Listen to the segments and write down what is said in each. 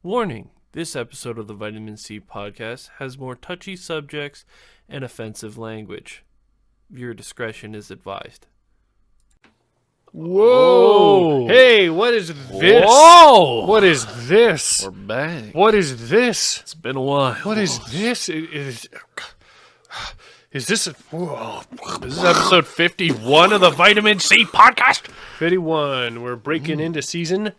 Warning, this episode of the Vitamin C podcast has more touchy subjects and offensive language. Viewer discretion is advised. Whoa! Hey, what is this? Whoa! What is this? We're back. What is this? It's been a while. What is this? Is this? Whoa. This is episode 51 of the Vitamin C podcast. 51. We're breaking into season.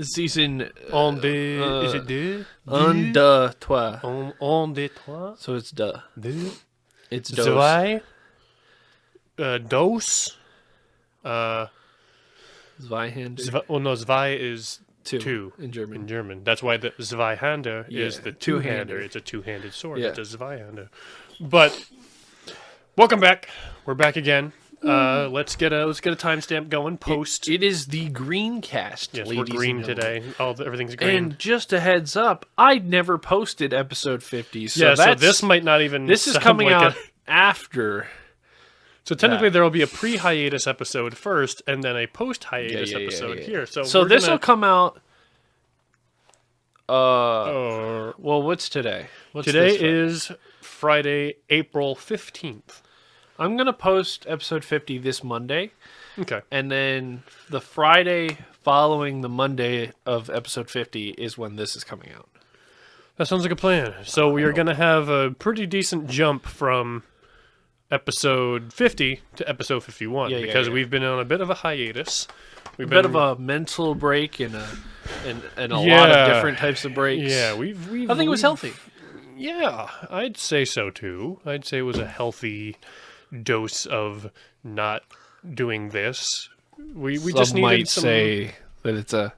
Season On de. Is it de? un, deux, trois. On de trois. So it's duh. De. It's dos. Zwei. Dos. Zweihander. No, zwei is Two in German. In German. That's why the Zweihander is the two-hander. It's a two-handed sword. Yeah. It's a Zweihander. But welcome back. We're back again. Let's get a timestamp going. Post. It is the green cast. Yes, ladies we're green and gentlemen. today. Everything's green. And just a heads up, I never posted episode 50. So so this might not even. This is sound coming like out after. So technically, there will be a pre-hiatus episode first, and then a post-hiatus episode here. So this will come out. Well, what's today? today is Friday, April 15th. I'm gonna post episode 50 this Monday, Okay. and then the Friday following the Monday of episode 50 is when this is coming out. That sounds like a plan. So we are going to have a pretty decent jump from episode 50 to episode 51 because we've been on a bit of a hiatus. We've Bit of a mental break and a lot of different types of breaks. Yeah, I think it was healthy. Yeah, I'd say so too. I'd say it was a healthy dose of not doing this. We just needed might some... say that it's a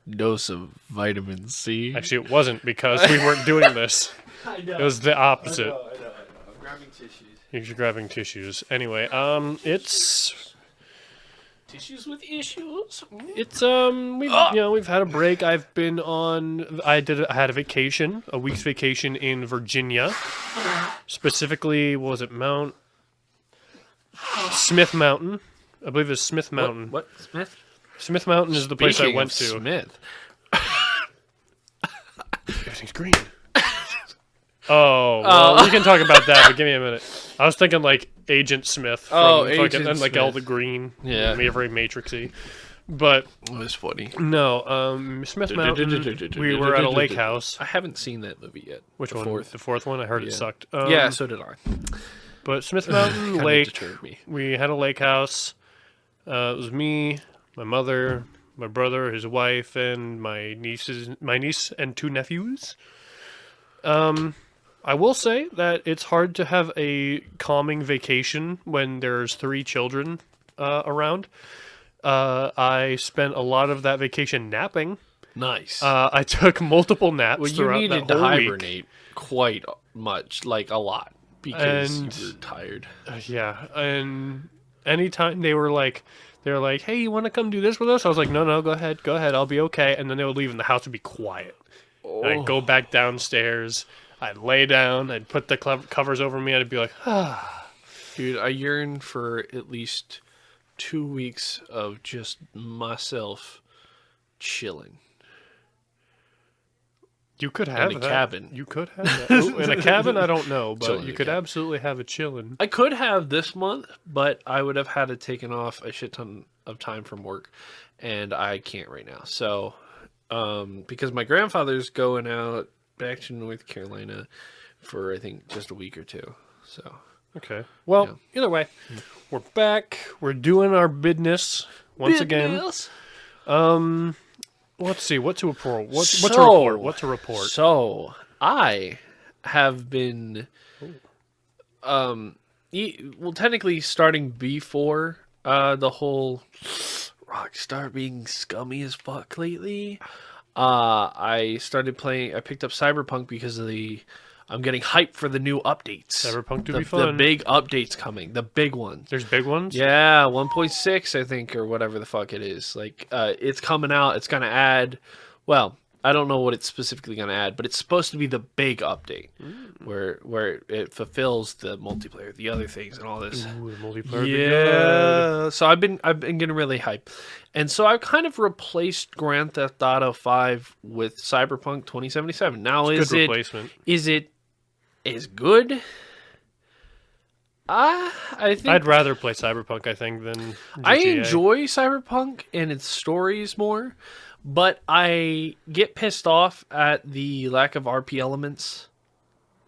dose of vitamin C. Actually, it wasn't because we weren't doing this. I know. It was the opposite. I know. I'm grabbing tissues. You're grabbing tissues. Anyway, it's Tissues with issues. we've had a break. I had a vacation, a week's vacation in Virginia. Specifically, was it Smith Mountain? I believe it's Smith Mountain. What? Smith? Smith Mountain is the place I went to. Smith. Everything's green. Oh, well, we can talk about that, but give me a minute. I was thinking like Agent Smith from Agent and like Smith. all the green. Yeah. Very matrixy. But It was funny. no, Smith Mountain, we were at a lake house. I haven't seen that movie yet. Which The one? Fourth. The fourth one? I heard it sucked. Yeah, so did I. But Smith Mountain Kinda Lake, deterred me. we had a lake house. It was me, my mother, my brother, his wife, and my niece and two nephews. I will say that it's hard to have a calming vacation when there's three children around. I spent a lot of that vacation napping. Nice. I took multiple naps well, you throughout needed that to whole week. hibernate quite much, like a lot, because you were tired. Yeah, and anytime they were like, hey, you want to come do this with us? I was like, no, go ahead, I'll be okay. And then they would leave and the house would be quiet. Oh. And I'd go back downstairs, I'd lay down, I'd put the covers over me, and I'd be like, Dude, I yearn for at least 2 weeks of just myself chilling. you could have In a that. cabin. You could have that. Ooh, in a cabin, I don't know, but Chilling you in a could cabin. absolutely have a chillin'. I could have this month, but I would have had to taken off a shit ton of time from work, and I can't right now. So, because my grandfather's going out back to North Carolina for, I think, just a week or two. So, Okay. Well, either way, we're back. We're doing our business once again. Let's see. What to report? What to report? So I have been, technically starting before the whole Rockstar being scummy as fuck lately. I started playing. I picked up Cyberpunk because of I'm getting hyped for the new updates. Cyberpunk to the, be fun. The big updates coming. The big ones. There's big ones? Yeah, 1.6, I think, or whatever the fuck it is. Like, it's coming out. It's going to add... Well, I don't know what it's specifically going to add, but it's supposed to be the big update where it fulfills the multiplayer, the other things, and all this. Ooh, the multiplayer. Yeah. So I've been getting really hyped, and so I've kind of replaced Grand Theft Auto 5 with Cyberpunk 2077. Now It's a good replacement. Is it as good? I think I'd rather play Cyberpunk, I think, than GTA. I enjoy Cyberpunk and its stories more, but I get pissed off at the lack of RP elements.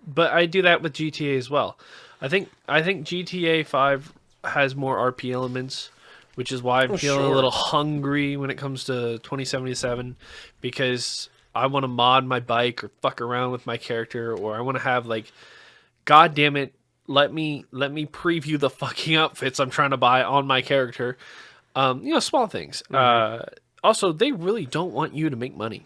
But I do that with GTA as well. I think GTA 5 has more RP elements, which is why I'm feeling a little hungry when it comes to 2077, because I want to mod my bike or fuck around with my character, or I want to have like, god damn it, let me preview the fucking outfits I'm trying to buy on my character. Small things. Also, they really don't want you to make money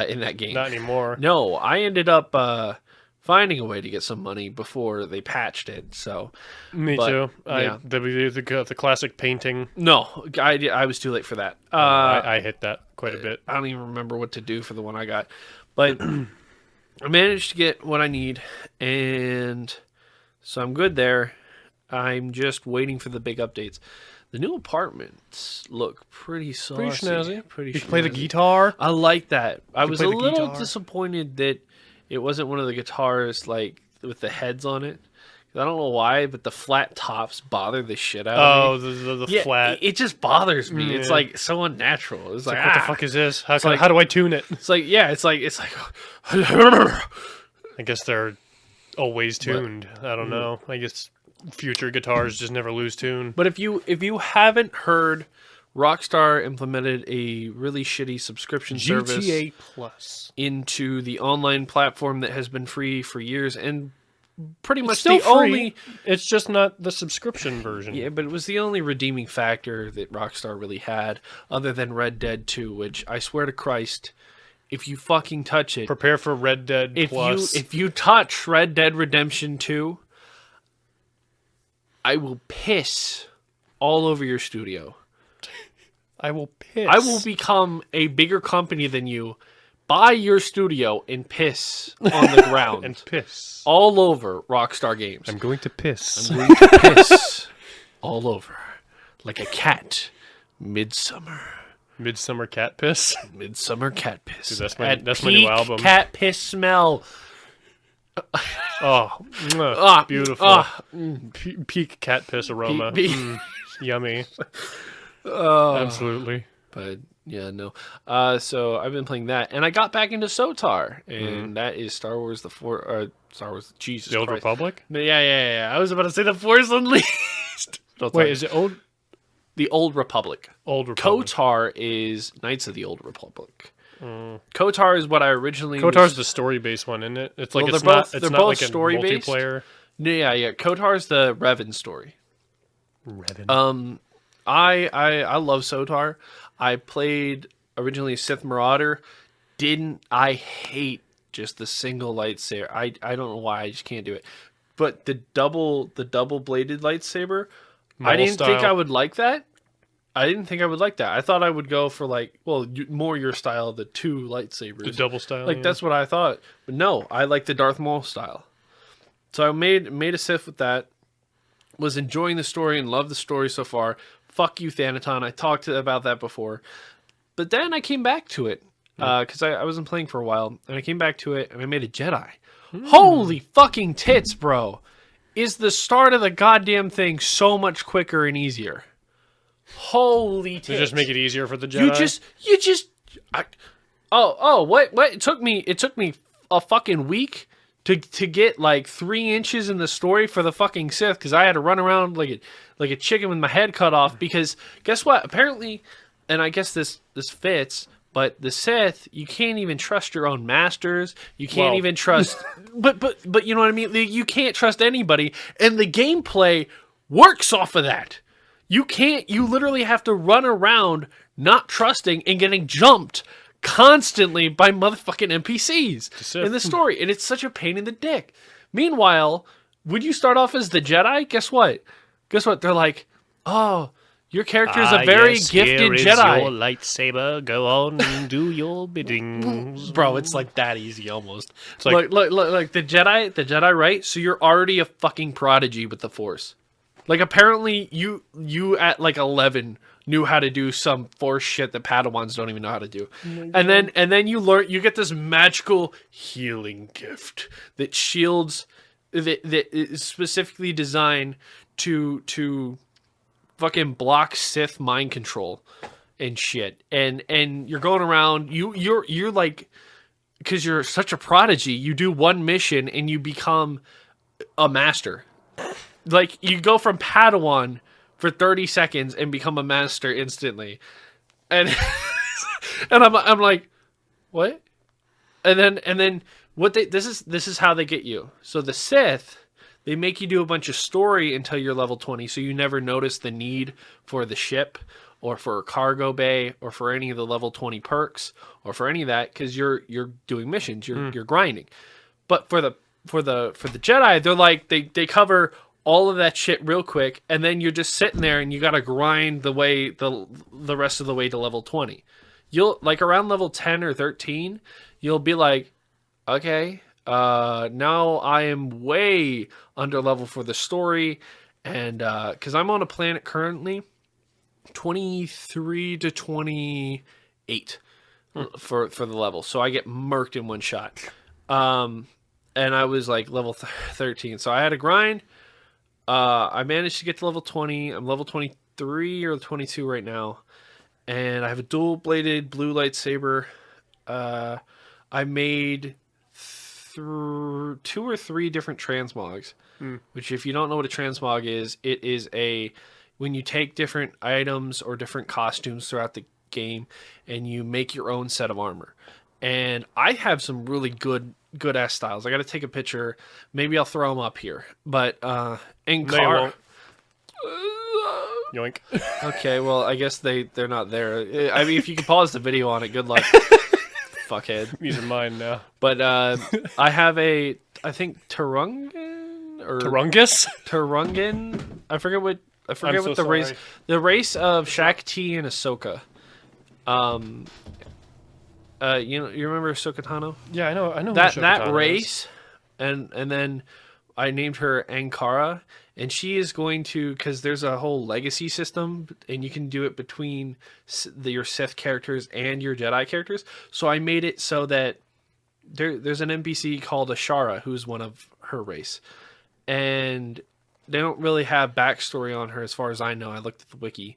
in that game. Not anymore. No, I ended up finding a way to get some money before they patched it. So Me too. Yeah. The classic painting. No, I was too late for that. I hit that quite a bit. I don't even remember what to do for the one I got, but I managed to get what I need, and so I'm good there. I'm just waiting for the big updates. The new apartments look pretty saucy. Pretty snazzy. Pretty You can play the snazzy. guitar. I like that. I was a play the little guitar. disappointed that it wasn't one of the guitars like with the heads on it. I don't know why, but the flat tops bother the shit out of me. Oh, the flat. It just bothers me. It's Yeah. like so unnatural. It's like, What the fuck is this? How like- do I tune it? It's like it's like I guess they're always tuned. I don't know. I guess future guitars just never lose tune. But if you haven't heard, Rockstar implemented a really shitty subscription service GTA Plus. into the online platform that has been free for years, and pretty much Still the free. only It's just not the subscription version. yeah, but it was the only redeeming factor that Rockstar really had, other than Red Dead 2, which I swear to Christ, if you fucking touch it, Prepare for Red Dead Plus. if you touch Red Dead Redemption 2, I will piss all over your studio. I will piss. I will become a bigger company than you, buy your studio, and piss on the ground. and piss. All over Rockstar Games. I'm going to piss. I'm going to piss all over. Like a cat. Midsummer. Midsummer cat piss. Midsummer cat piss. Dude, At that's my new peak album. cat piss smell. Oh, beautiful. Mm. Peak cat piss aroma. Peak- Yummy. Oh. Absolutely. But yeah, no. So I've been playing that, and I got back into SOTAR, and that is Star Wars Star Wars. Jesus The Old Christ. Republic? Yeah. I was about to say the Force Unleashed. Wait, is it the Old Republic? Old Republic? KOTOR is Knights of the Old Republic. KOTOR is what I originally. KOTOR's the story-based one, isn't it? It's like Well, it's they're not. both- It's they're not both like a story-based. multiplayer. Yeah. KOTOR's the Revan story. Revan. I love SOTAR. I played originally Sith Marauder. I hate just the single lightsaber. I don't know why, I just can't do it. But the double bladed lightsaber, I didn't think I would like that. I thought I would go for more your style, the two lightsabers. The double style. yeah. That's what I thought. But no, I like the Darth Maul style. So I made a Sith with that. Was enjoying the story and loved the story so far. Fuck you, Thanaton. I talked about that before. But then I came back to it. Because I wasn't playing for a while. And I came back to it and I made a Jedi. Holy fucking tits, bro. Is the start of the goddamn thing so much quicker and easier. Holy tits. To just make it easier for the Jedi. What? It took me a fucking week to get like 3 inches in the story for the fucking Sith, because I had to run around like a chicken with my head cut off, because guess what? Apparently, and I guess this fits, but the Sith, you can't even trust your own masters. You can't even trust but you know what I mean? You can't trust anybody, and the gameplay works off of that. You literally have to run around not trusting and getting jumped constantly by motherfucking NPCs in the story, and it's such a pain in the dick. Meanwhile, when you start off as the Jedi, guess what? They're like, oh, Your character is a very gifted here is Jedi. Your lightsaber, go on and do your biddings, Bro. It's like that easy almost. It's like, Look, the Jedi, right? So you're already a fucking prodigy with the Force. Like apparently you at like 11 knew how to do some Force shit that Padawans don't even know how to do, and then you get this magical healing gift that shields that is specifically designed to fucking block Sith mind control and shit. And you're going around, you're like, because you're such a prodigy, you do one mission and you become a master. Like you go from Padawan for 30 seconds and become a master instantly. And and I'm like, what? And then what this is how they get you. So the Sith, they make you do a bunch of story until you're level 20, so you never notice the need for the ship or for a cargo bay or for any of the level 20 perks or for any of that, because you're doing missions, you're grinding. But for the Jedi, they're like they cover all of that shit real quick, and then you're just sitting there and you gotta grind the way the rest of the way to level 20. You'll like around level 10 or 13, you'll be like, okay, now I am way under level for the story, and because I'm on a planet currently 23 to 28 for the level, so I get murked in one shot. And I was like level 13, so I had to grind. I managed to get to level 20. I'm level 23 or 22 right now, and I have a dual-bladed blue lightsaber. I made 2 or 3 different transmogs, which if you don't know what a transmog is, it is when you take different items or different costumes throughout the game and you make your own set of armor. And I have some really good ass styles. I got to take a picture. Maybe I'll throw them up here. But in No, car, you won't. Yoink. okay. Well, I guess they're not there. I mean, if you can pause the video on it, good luck, fuckhead. I'm using mine now. But I have I think Turungan or Turungus? Turungan. I forget what so the race. The race of Shaq T and Ahsoka. You remember Ahsoka Tano? Yeah, I know That race, and then I named her Ankara, and she is going to, because there's a whole legacy system, and you can do it between your Sith characters and your Jedi characters. So I made it so that there's an NPC called Ashara, who's one of her race, and they don't really have backstory on her as far as I know. I looked at the wiki,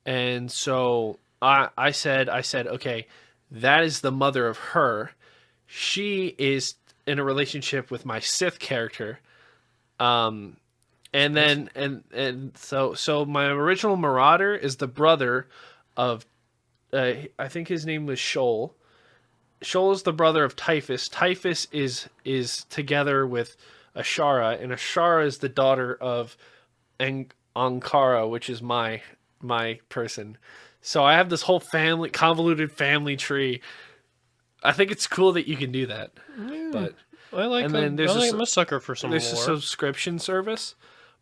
and so I said, okay, that is the mother of her. She is in a relationship with my Sith character. And then so my original Marauder is the brother of I think his name was Shoal. Shoal is the brother of Typhus. Typhus is together with Ashara, and Ashara is the daughter of Ankara, which is my person. So I have this whole convoluted family tree. I think it's cool that you can do that. Yeah, but I like. And then I'm a sucker for some. There's lore. a subscription service,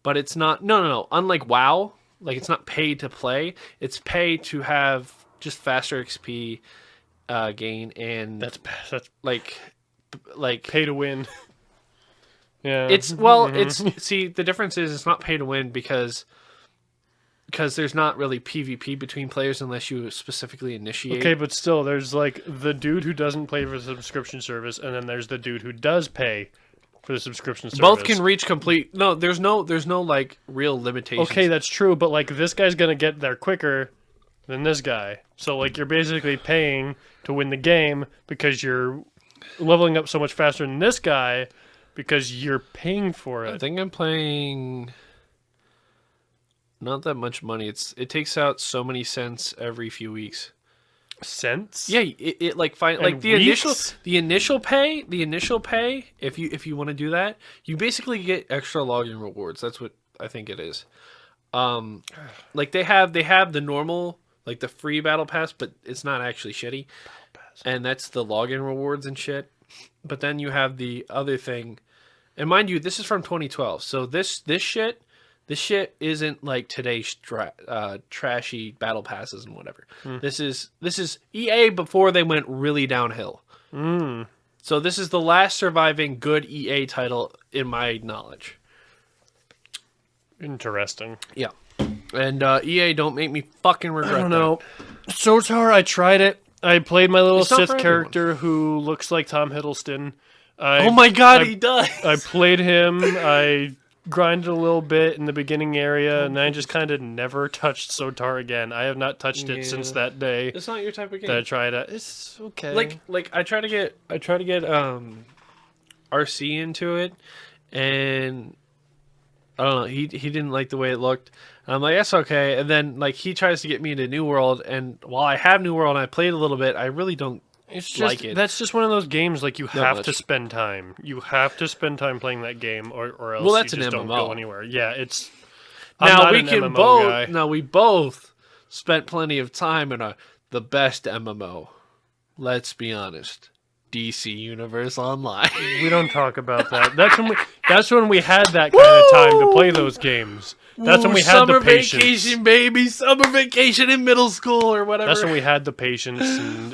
but it's not. No. Unlike WoW, like it's not pay to play. It's pay to have just faster XP gain, and that's like pay to win. Yeah. It's see, the difference is it's not pay to win because there's not really PvP between players unless you specifically initiate. Okay, but still, there's like the dude who doesn't pay for the subscription service, and then there's the dude who does pay for the subscription service. Both can reach complete. No, there's no like real limitations. Okay, that's true, but like this guy's gonna get there quicker than this guy. So like you're basically paying to win the game because you're leveling up so much faster than this guy because you're paying for it. I think I'm paying not that much money. It takes out so many cents every few weeks. Cents? Yeah, it like the initial pay. If you want to do that, you basically get extra login rewards. That's what I think it is. Like they have the normal, like the free battle pass, but it's not actually shitty. And that's the login rewards and shit. But then you have the other thing, and mind you, this is from 2012. So this This shit isn't like today's trashy battle passes and whatever. This is EA before they went really downhill. So this is the last surviving good EA title in my knowledge. Interesting. Yeah. And EA, don't make me fucking regret I don't know. SOTAR, I tried it. I played my little It's not Sith for character who looks like Tom Hiddleston. Oh my god, he does! I played him. I grinded a little bit in the beginning area, and then I just kind of never touched SOTAR again. I have not touched it since that day It's not your type of game. that I tried it. It's okay. Like I try to get RC into it, and I don't know, he didn't like the way it looked. And I'm like, that's okay. And then like he tries to get me into New World, and while I have New World and I played a little bit, I really don't like it. That's just one of those games like you have much. to spend time. You have to spend time playing that game, or else that's you just an don't MMO. go anywhere. Yeah, it's. I'm Now not we an can MMO both. guy. Now we both spent plenty of time in the best MMO. Let's be honest, DC Universe Online. We don't talk about that. That's when we had that kind of time to play those games. That's when we had the patience. Summer vacation, baby. Summer vacation in middle school or whatever. That's when we had the patience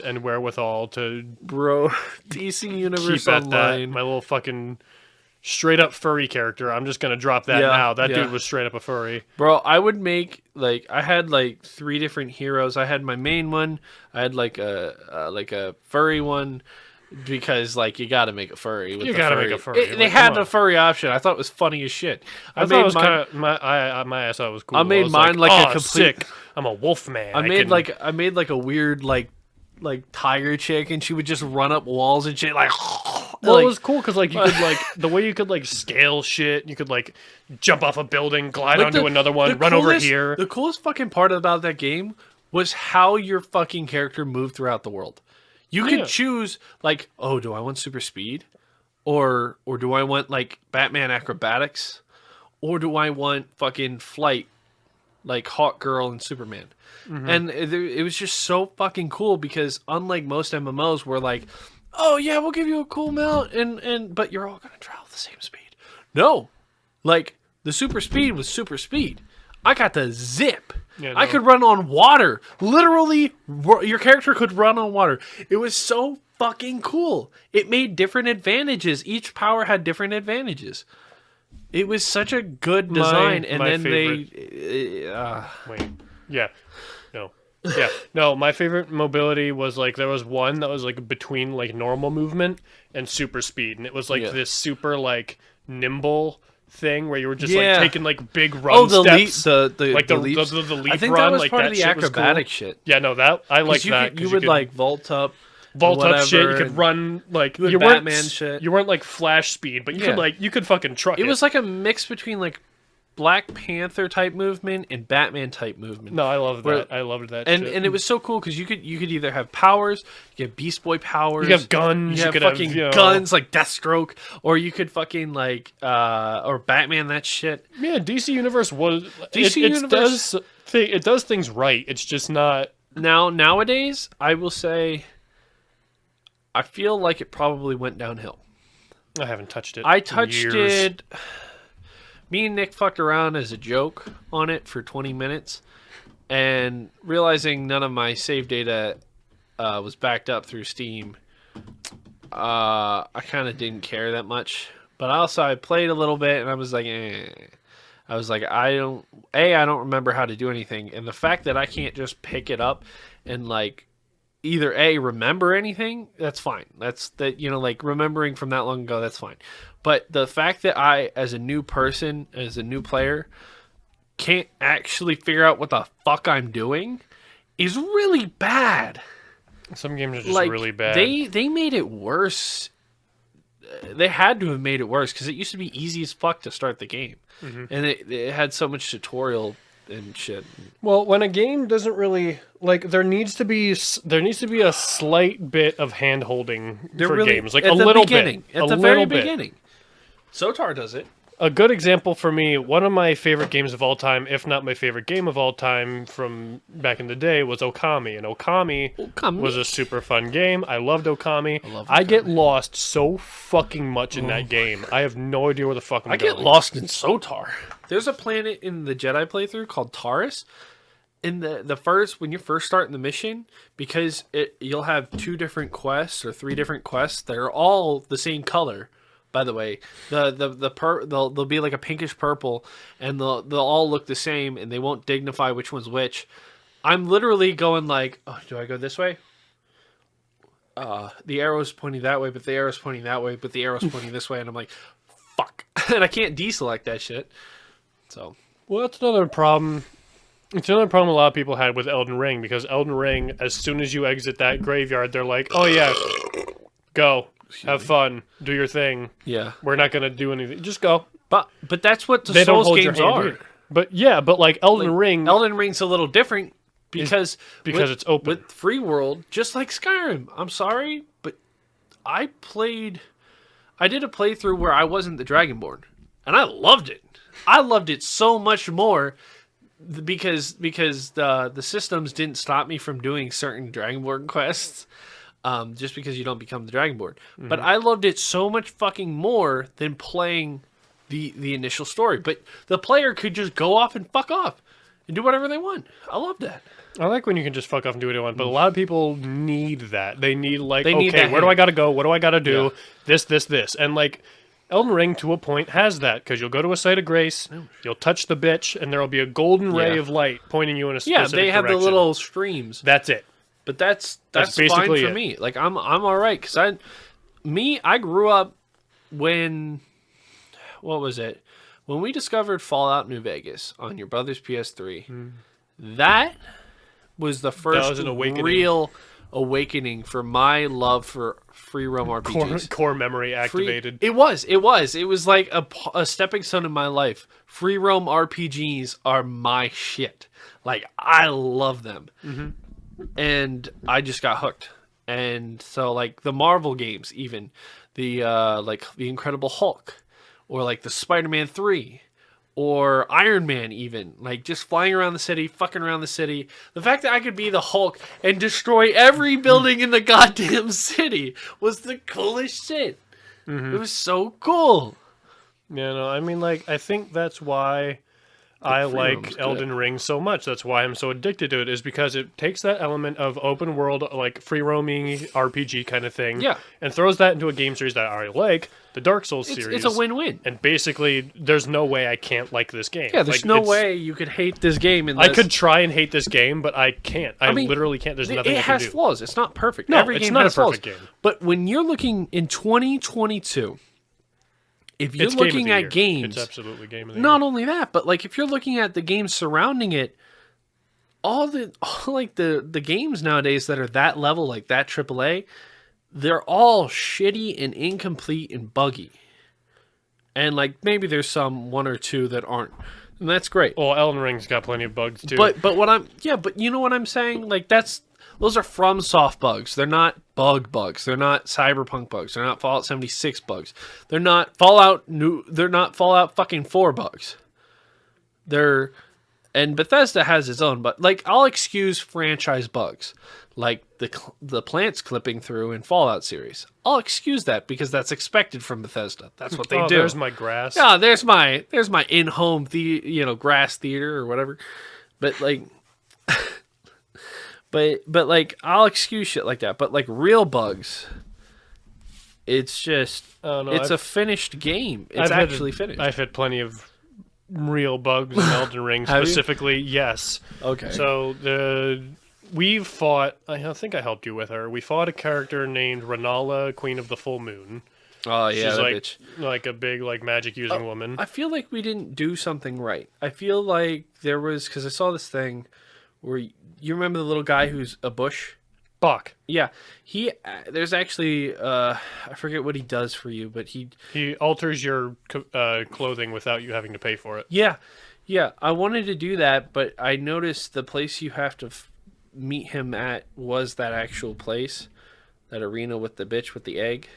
and wherewithal to Bro, DC Universe keep at that. Online. My little fucking straight up furry character. I'm just gonna drop that now. That dude was straight up a furry. Bro, I would make I had 3 different heroes. I had my main one. I had a furry one. Because you gotta make a furry. With You the gotta furry. make a furry. They had a furry option. I thought it was funny as shit. I thought it was kind of my ass. I was cool. I made mine like a oh, complete. sick. I'm a wolf man. I made a weird tiger chick, and she would just run up walls and shit Well, it was cool because you could the way you could scale shit. You could jump off a building, glide onto another one, run over here. The coolest fucking part about that game was how your fucking character moved throughout the world. You could choose oh, do I want super speed, or do I want Batman acrobatics, or do I want fucking flight, like Hawk Girl and Superman. And it was just so fucking cool because unlike most MMOs where oh yeah, we'll give you a cool mount but you're all gonna travel the same speed. No, the super speed was super speed. I got the zip. Yeah, I could run on water. Literally, your character could run on water. It was so fucking cool. It made different advantages. Each power had different advantages. It was such a good design. Wait. Yeah. No. Yeah. No, my favorite mobility was there was one that was between normal movement and super speed. And it was this super nimble thing where you were just taking big run steps. The leap I think run, that was part of the shit was acrobatic cool. shit. Yeah, no, that I like that. You would vault up. Vault up shit. You could run you Batman shit. You weren't flash speed, but you could fucking truck it. It was a mix between Black Panther type movement and Batman type movement. No, I loved that. I loved that. And shit. and it was so cool because you could either have powers, you have Beast Boy powers, you have guns, you could fucking have guns like Deathstroke, or you could fucking or Batman that shit. Yeah, DC Universe was Universe it does things right. It's just not nowadays. I will say, I feel like it probably went downhill. I haven't touched it. I touched in years. it. Me and Nick fucked around as a joke on it for 20 minutes, and realizing none of my save data was backed up through Steam, I kind of didn't care that much. But also, I played a little bit, and I was like, eh. I was like, I don't remember how to do anything, and the fact that I can't just pick it up and either remember anything, that's fine. That's remembering from that long ago, that's fine. But the fact that I, as a new person, as a new player, can't actually figure out what the fuck I'm doing is really bad. Some games are just really bad. They made it worse. They had to have made it worse because it used to be easy as fuck to start the game. And it had so much tutorial and shit. Well, when a game doesn't really there needs to be a slight bit of hand holding for games, a little bit, at the very beginning. SOTAR does it. A good example for me, one of my favorite games of all time, if not my favorite game of all time from back in the day, was Okami. And Okami was a super fun game. I loved Okami. love I get Okami. lost so fucking much in that game. I have no idea where the fuck I'm I going. get lost in Sotar. There's a planet in the Jedi playthrough called Taurus. In the first, when you're first starting the mission, because you'll have 2 different quests or 3 different quests. They're all the same color. By the way, they'll be like a pinkish purple, and they'll all look the same, and they won't dignify which one's which. I'm literally going like, oh, do I go this way? The arrow's pointing that way, but the arrow's pointing that way, but the arrow's pointing this way, and I'm like, fuck, and I can't deselect that shit. So, Well, that's another problem. It's another problem a lot of people had with Elden Ring, because Elden Ring, as soon as you exit that graveyard, they're like, oh yeah, go. Have fun. Do your thing. yeah, We're not going to do anything. Just go. but that's what the They don't Souls hold your games hand are. either. But yeah, but like Elden Ring, Elden Ring's a little different because it's open. with free world, just like Skyrim. I'm sorry, but I did a playthrough where I wasn't the Dragonborn, and I loved it. I loved it so much more because the systems didn't stop me from doing certain Dragonborn quests. Just because you don't become the Dragonborn. Mm-hmm. But I loved it so much fucking more than playing the initial story. But the player could just go off and fuck off and do whatever they want. I love that. I like when you can just fuck off and do what you want, but a lot of people need that. They need need okay, that where do I gotta go? What do I gotta do? Yeah. This. And like, Elden Ring to a point has that, because you'll go to a site of grace, you'll touch the bitch, and there will be a golden ray of light pointing you in a specific direction. Yeah, they have the little streams. That's it. But that's basically fine for it. me. Like I'm all right because I grew up when what was it? When we discovered Fallout New Vegas on your brother's PS3. That was the first real awakening for my love for free roam RPGs. Core memory activated. It was like a stepping stone in my life. Free roam RPGs are my shit. Like I love them. Mm-hmm. And I just got hooked. And so like the Marvel games, even the like the Incredible Hulk, or like the Spider-Man 3, or Iron Man, even like just flying around the city, fucking around the city. The fact that I could be the Hulk and destroy every building in the goddamn city was the coolest shit. Mm-hmm. It was so cool. Yeah, no, I mean, like, I think that's why I like Elden Ring so much. That's why I'm so addicted to it, is because it takes that element of open world, like free roaming RPG kind of thing, and throws that into a game series that I already like, the Dark Souls series. It's a win-win. And basically, there's no way I can't like this game. Yeah, there's no way you could hate this game. I could try and hate this game, but I can't. I mean, literally can't. There's nothing I can do. It has flaws. It's not perfect. No, Every it's game not has a perfect flaws. game. But when you're looking in 2022... If you're it's looking at games, it's absolutely game of the not year. only that, but like if you're looking at the games surrounding it, all like the games nowadays that are that level, like that AAA, they're all shitty and incomplete and buggy. And like maybe there's some 1 or 2 that aren't, and that's great. Well, Elden Ring's got plenty of bugs too. But but you know what I'm saying? Like those are FromSoft bugs. They're not bugs. They're not Cyberpunk bugs. They're not Fallout 76 bugs. They're not Fallout fucking 4 bugs. And Bethesda has its own, but like I'll excuse franchise bugs, like the plants clipping through in Fallout series. I'll excuse that because that's expected from Bethesda. That's what they do. There's my grass. Yeah, there's my in-home grass theater or whatever. But like But like I'll excuse shit like that. But like real bugs, it's just it's a finished game. It's actually finished. I've had plenty of real bugs in Elden Ring specifically. Yes. Okay. So we've fought. I think I helped you with her. We fought a character named Renala, Queen of the Full Moon. Oh yeah, she's that like bitch. Like a big like magic using woman. I feel like we didn't do something right. I feel like there was, because I saw this thing where you remember the little guy who's a bush? Bach. Yeah, there's actually I forget what he does for you, but he alters your clothing without you having to pay for it. Yeah. I wanted to do that, but I noticed the place you have to meet him at was that actual place, that arena with the bitch with the egg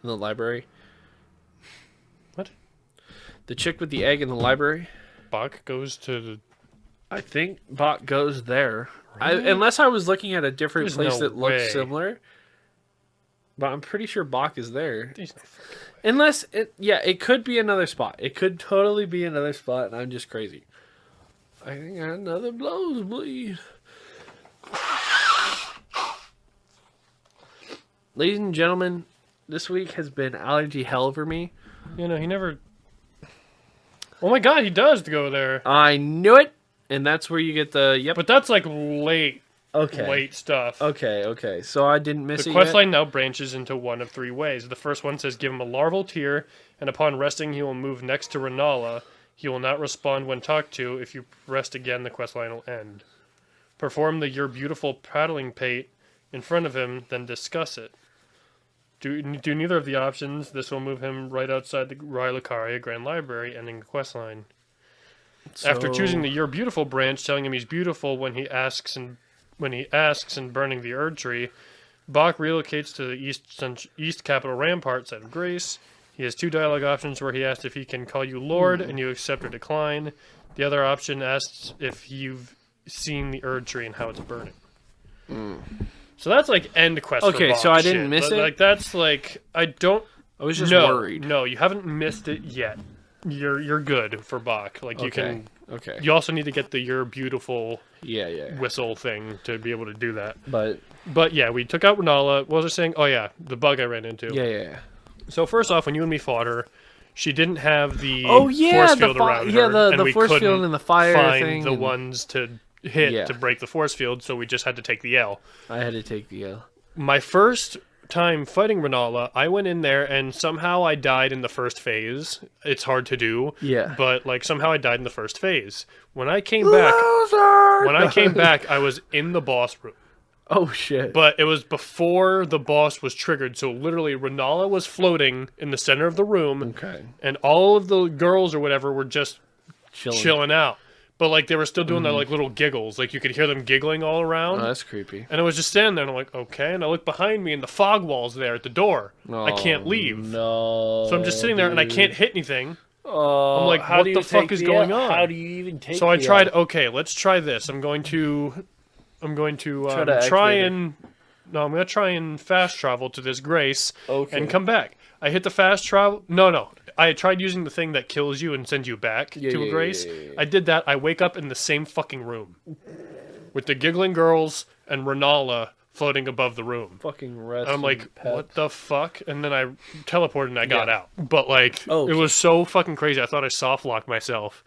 in the library. What? The chick with the egg in the library. Bach goes to the... I think Bach goes there. Really? Unless I was looking at a different There's place no that looks way. similar. But I'm pretty sure Bach is there. There's no fucking way. Unless, it could be another spot. It could totally be another spot, and I'm just crazy. I think I got another nosebleed. Ladies and gentlemen, this week has been allergy hell for me. You know, he never... Oh my god, he does go there. I knew it, and that's where you get the, yep. But that's like late stuff. Okay. So I didn't miss The it quest yet? line now branches into one of 3 ways. The first one says give him a larval tear, and upon resting he will move next to Renala. He will not respond when talked to. If you rest again, the quest line will end. Perform the Your Beautiful paddling pate in front of him, then discuss it. Do neither of the options. This will move him right outside the Rylocaria Grand Library, ending the quest line. After choosing the You're Beautiful branch, telling him he's beautiful when he asks and burning the Erd Tree, Bach relocates to the East Capital Rampart side of Grace. He has 2 dialogue options where he asks if he can call you Lord, and you accept or decline. The other option asks if you've seen the Erd Tree and how it's burning. So that's like end quest. Okay, for Bach so I shit. didn't miss it? Like that's like I was just no, worried. No, you haven't missed it yet. You're good for Bach. Like you can. Okay. You also need to get the You're Beautiful Yeah. whistle thing to be able to do that. But yeah, we took out Renala. What was I saying? Oh yeah, the bug I ran into. yeah. So first off, when you and me fought her, she didn't have the force force field around her. the and we force couldn't field and the fire find thing. the ones to hit to break the force field, so we just had to take the L. I had to take the L. My first time fighting Renala, I went in there and somehow I died in the first phase. It's hard to do. Yeah. But like somehow I died in the first phase. When I came back, I was in the boss room. Oh shit. But it was before the boss was triggered, so literally Renala was floating in the center of the room. Okay. And all of the girls or whatever were just Chilling. chilling out. But like they were still doing their like little giggles. Like you could hear them giggling all around. Oh, that's creepy. And I was just standing there and I'm like, okay. And I look behind me and the fog wall's there at the door. I can't leave. No. So I'm just sitting there and I can't hit anything. Oh, I'm like, what the fuck is going on? How do you even take? So I tried. Okay, let's try this. I'm going to try and fast travel to this Grace and come back. I hit the fast travel. No. I tried using the thing that kills you and sends you back to a Grace. Yeah. I did that. I wake up in the same fucking room with the giggling girls and Renala floating above the room. Fucking rest. And I'm like, what the fuck? And then I teleported and I got out. But like, Oh, it was so fucking crazy. I thought I soft locked myself.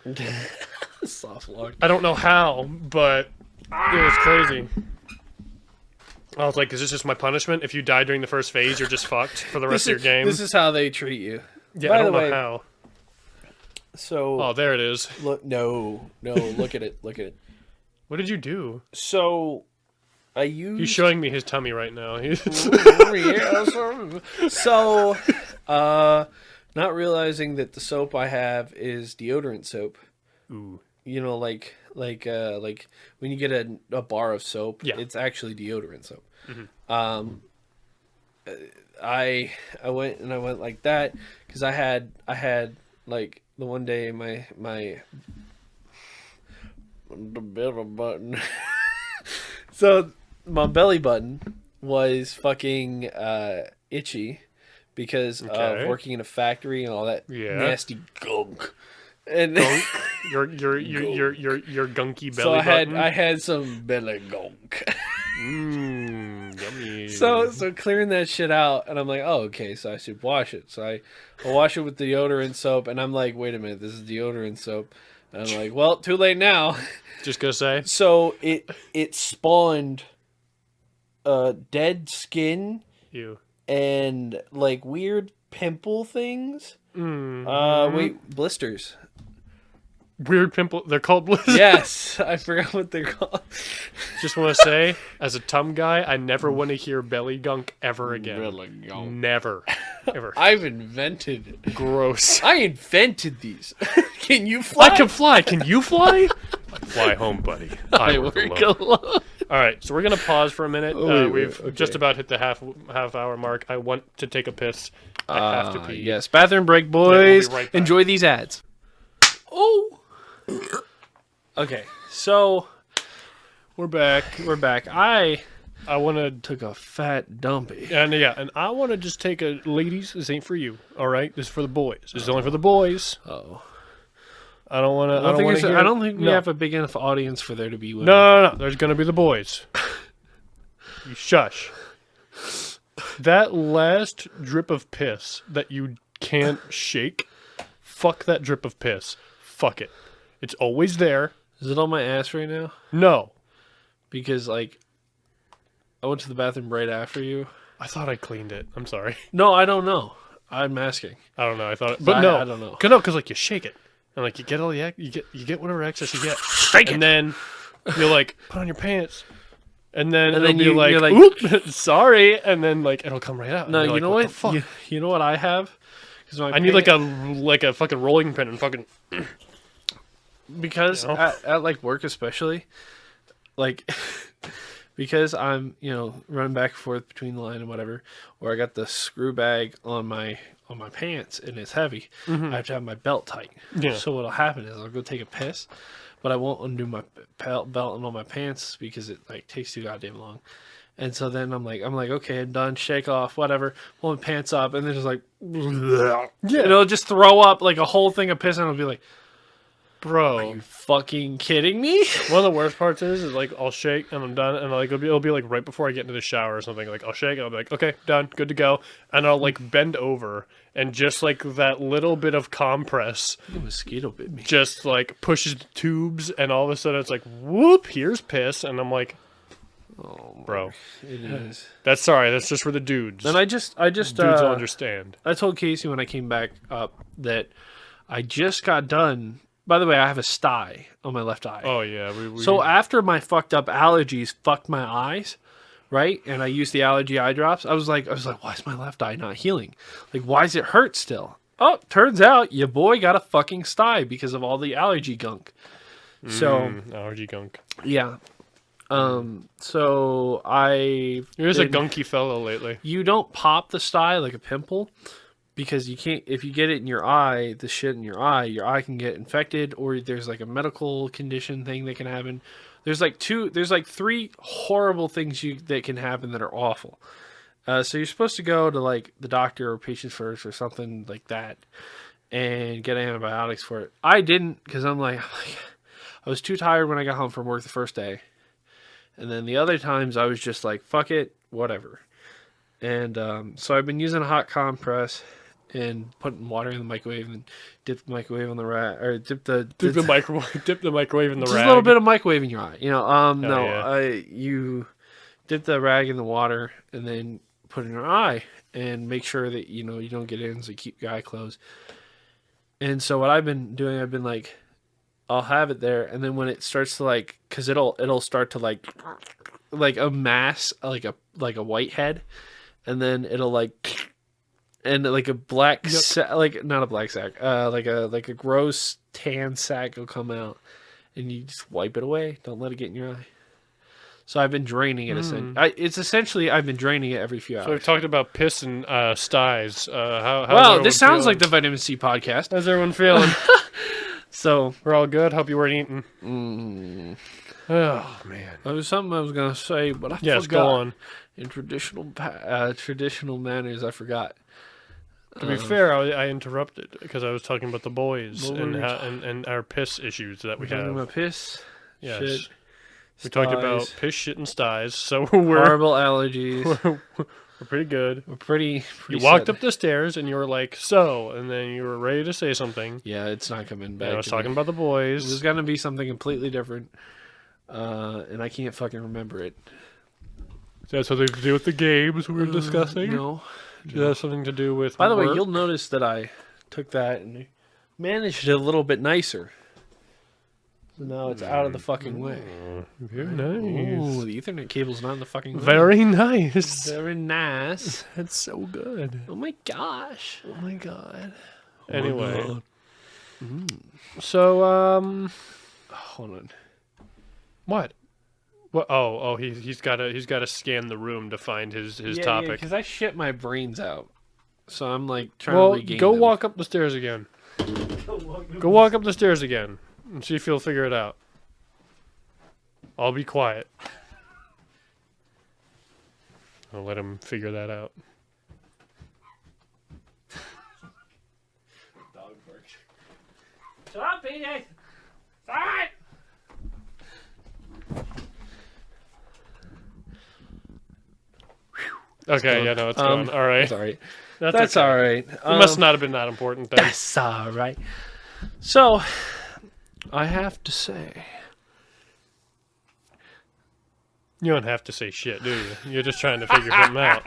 Soft lock. I don't know how, but it was crazy. I was like, is this just my punishment? If you die during the first phase, you're just fucked for the rest of your game. This is how they treat you. Yeah, By I don't the know way, how. So Oh, there it is. look, no, look at it, look at it. What did you do? So I used. He's showing me his tummy right now. So, not realizing that the soap I have is deodorant soap. Ooh. You know, like when you get a bar of soap, it's actually deodorant soap. Mm-hmm. I went like that because I had like the one day my the belly button. So my belly button was fucking itchy because of working in a factory and all that nasty gunk. And your gunky belly so button. I had some belly gunk. Yummy. So clearing that shit out, and I'm like, oh, okay, so I should wash it. So I wash it with deodorant soap, and I'm like, wait a minute, this is deodorant soap. And I'm like, well, too late now. Just gonna say. So it spawned dead skin You. and like weird pimple things. Wait, blisters. Weird pimple. They're called blisters. Yes, I forgot what they're called. Just want to say, as a Tum guy, I never want to hear belly gunk ever again. Belly gunk. Never. Ever. I've invented it. Gross. I invented these. Can you fly? I can fly. Can you fly? Fly home, buddy. I work alone. alone. All right, so we're gonna pause for a minute. Oh, We've okay. just about hit the half hour mark. I want to take a piss. I have to pee. Yes, bathroom break, we'll be boys. right back. Enjoy these ads. Oh. Okay, so We're back. we're back. I I want to, took a fat dumpy. and I want to just take a, ladies, this ain't for you, all right? This is for the boys. This is only for the boys. Oh, I don't want to, I don't think we no. have a big enough audience for there to be women. No. There's going to be the boys. You shush. That last drip of piss that you can't shake, fuck that drip of piss. Fuck it. It's always there. Is it on my ass right now? No. Because, like, I went to the bathroom right after you. I thought I cleaned it. I'm sorry. No, I don't know. I'm asking. I don't know. I thought, but no. I don't know. Because like you shake it, and like you get all the you get whatever excess you get, Shake and it. then you're like, put on your pants, and then you're like, oop, sorry, and then like it'll come right out. No, and you you're know like, what? the fuck? You know what I have? I need like a fucking rolling pin and fucking. Because You know? at like work especially, like because I'm running back and forth between the line and whatever, or I got the screw bag on my pants and it's heavy. I have to have my belt tight. Yeah. So what'll happen is I'll go take a piss, but I won't undo my belt on my pants because it like takes too goddamn long. And so then I'm like, okay, I'm done. Shake off, whatever. Pull my pants up, and then just like, and it'll just throw up like a whole thing of piss, and I'll be like, Bro, are you fucking kidding me? one of the worst parts is like I'll shake and I'm done, and like it'll be like right before I get into the shower or something. Like I'll shake and I'll be like, okay, done, good to go, and I'll like bend over and just like that little bit of compress A mosquito bit me. just like pushes the tubes, and all of a sudden it's like whoop, here's piss, and I'm like, Oh, bro, it is. that's just for the dudes. And I just Dudes will understand. I told Casey when I came back up that I just got done. By the way, I have a sty on my left eye. Oh yeah, So after my fucked up allergies fucked my eyes, right? And I used the allergy eye drops. I was like, why is my left eye not healing? Like, why does it hurt still? Oh, turns out your boy got a fucking sty because of all the allergy gunk. So allergy gunk. yeah. So You're just a gunky fellow lately. You don't pop the sty like a pimple because you can't. If you get it in your eye, the shit in your eye can get infected, or there's like a medical condition thing that can happen. There's like three horrible things that can happen that are awful. So you're supposed to go to like the doctor or patient first or something like that, and get antibiotics for it. I didn't because I'm like I was too tired when I got home from work the first day. And then the other times I was just like, fuck it, whatever. And so I've been using a hot compress and putting water in the microwave and dip the microwave on the rag, or dip the microwave in the just rag. a little bit of microwave in your eye. You dip the rag in the water and then put it in your eye and make sure that you don't get in, so keep your eye closed. And so what I've been doing, I've been like, I'll have it there, and then when it starts to like, because it'll start to like a mass, like a white head, and then it'll like, and like a black like not a black sack, like a gross tan sack will come out, and you just wipe it away. Don't let it get in your eye. So I've been draining it. It's essentially I've been draining it every few hours. So we've talked about piss and styes. Well, this sounds like the Vitamin C podcast. How's everyone feeling? So we're all good. Hope you weren't eating. Oh man, there was something I was gonna say, but I forgot. Go on. In traditional manners, I forgot. To be fair, I interrupted because I was talking about the boys and our piss issues that we have. Talking about piss. Yes. Shit, we talked about piss, shit, and styes. So we're horrible allergies. We're pretty good. We're pretty you walked up the stairs and you were like, so, and then you were ready to say something. Yeah, it's not coming back. And I was talking about the boys. There's gonna be something completely different, and I can't fucking remember it. Does that have something to do with the games we were discussing? No. Does that have something to do with By the way, work? you'll notice that I took that and managed it a little bit nicer. So now it's out of the fucking way. Very nice. Ooh, the Ethernet cable's not in the fucking way. Very nice. Very nice. That's so good. Oh my gosh. Oh my god. Anyway. Oh So, hold on. what? What? Oh, he's got to scan the room to find his topic. Because I shit my brains out, so I'm like trying Well, to regain go them. walk up the stairs again. Go Go walk up the stairs again and see if you'll figure it out. I'll be quiet. I'll let him figure that out. Dog bark. Shut up, PJ! Alright! Okay, yeah, no, it's gone. All right. That's alright. That's okay. alright. It must not have been that important then. That's alright. So, I have to say... You don't have to say shit, do you? You're just trying to figure something out.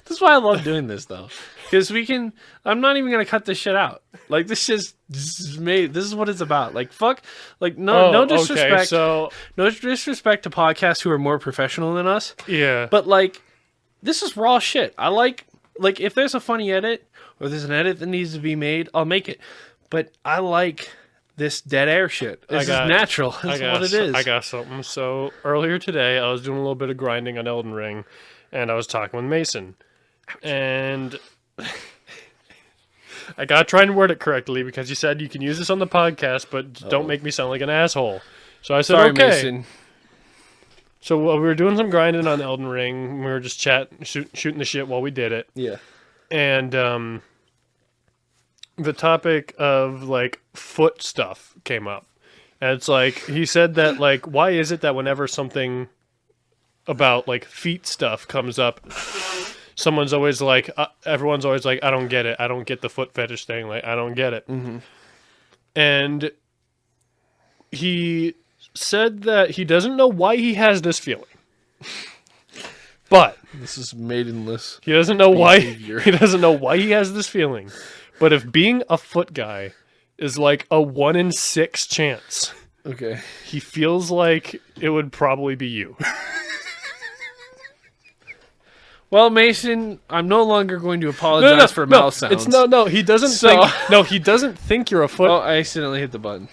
This is why I love doing this, though. Because we can... I'm not even going to cut this shit out. Like, this is made... This is what it's about. Like, fuck... Like, no disrespect. Okay, so... No disrespect to podcasts who are more professional than us. Yeah. But, like, this is raw shit. I like... Like, if there's a funny edit, or there's an edit that needs to be made, I'll make it. But I like... this dead air shit. This is natural. That's what it is. I got something. So earlier today, I was doing a little bit of grinding on Elden Ring, and I was talking with Mason. And I got to try and word it correctly because he said you can use this on the podcast, but don't make me sound like an asshole. So I said, Sorry, okay. Mason. So we were doing some grinding on Elden Ring. We were just shooting the shit while we did it. Yeah. And the topic of like foot stuff came up, and it's like he said that like why is it that whenever something about like feet stuff comes up, everyone's always like I don't get it, I don't get the foot fetish thing, like I don't get it. Mm-hmm. And he said that he doesn't know why he has this feeling, but This is maidenless. he doesn't know why behavior. he doesn't know why he has this feeling. But if being a foot guy is like a 1 in 6 chance, Okay. he feels like it would probably be you. Well, Mason, I'm no longer going to apologize for mouth sounds. It's he doesn't he doesn't think you're a foot. Oh, I accidentally hit the button.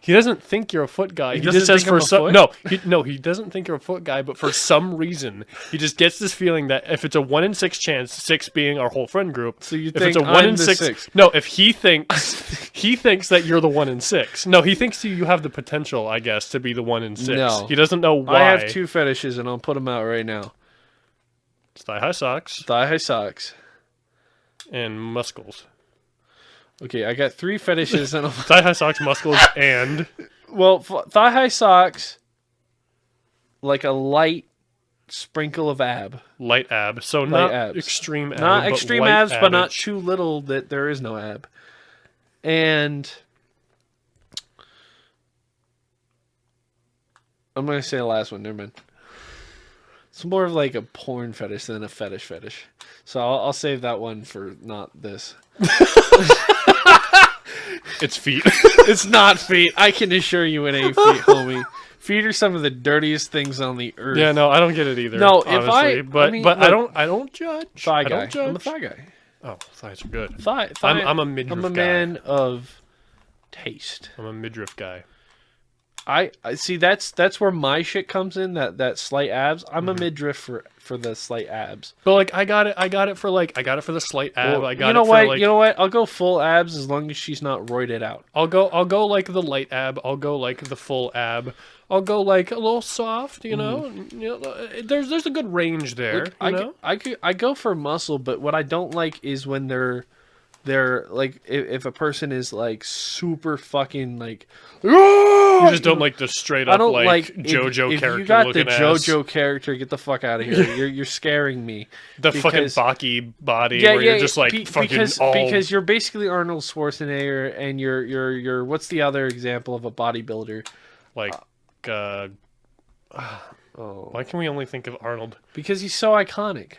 He doesn't think you're a foot guy. He doesn't just says think I'm for a some foot? he doesn't think you're a foot guy, but for some reason he just gets this feeling that if it's a 1 in 6 chance, 6 being our whole friend group. So you if think it's a 1 I'm in the 6, six? no, if he thinks that you're the 1 in 6. No, he thinks you have the potential, I guess, to be the 1 in 6. No. He doesn't know why. I have 2 fetishes, and I'll put them out right now. Thigh-high socks Thigh-high socks. and muscles. Okay, I got 3 fetishes, and Thigh-high socks, muscles, and well, thigh-high socks, like a light sprinkle of ab. light ab. So Light not abs. extreme ab, Not but extreme light abs, but not abage. too little that there is no ab. And I'm going to say the last one. Never mind. It's more of like a porn fetish than a fetish. So I'll save that one for not this. It's feet. It's not feet. I can assure you it ain't feet, homie. Feet are some of the dirtiest things on the earth. Yeah, no, I don't get it either. No, if honestly. I mean, but look, I don't judge. Thigh I guy. don't judge. I'm a thigh guy. Oh, thighs are good. Thigh, I'm a midriff I'm a guy. man of taste. I'm a midriff guy. I see that's where my shit comes in, that slight abs. I'm a midriff for the slight abs. But like I got it for the slight ab. Well, I got you know it what? for like You know what? I'll go full abs as long as she's not roided out. I'll go like the light ab. I'll go like the full ab. I'll go like a little soft, you know. You know, there's a good range there. Look, I go for muscle, but what I don't like is when they're like if a person is like super fucking like you just don't like the straight up I don't like if JoJo you got the looking ass. JoJo character, get the fuck out of here. You're scaring me. The fucking Baki body where you're just like fucking because you're basically Arnold Schwarzenegger and you're what's the other example of a bodybuilder? like Oh, why can we only think of Arnold? because he's so iconic.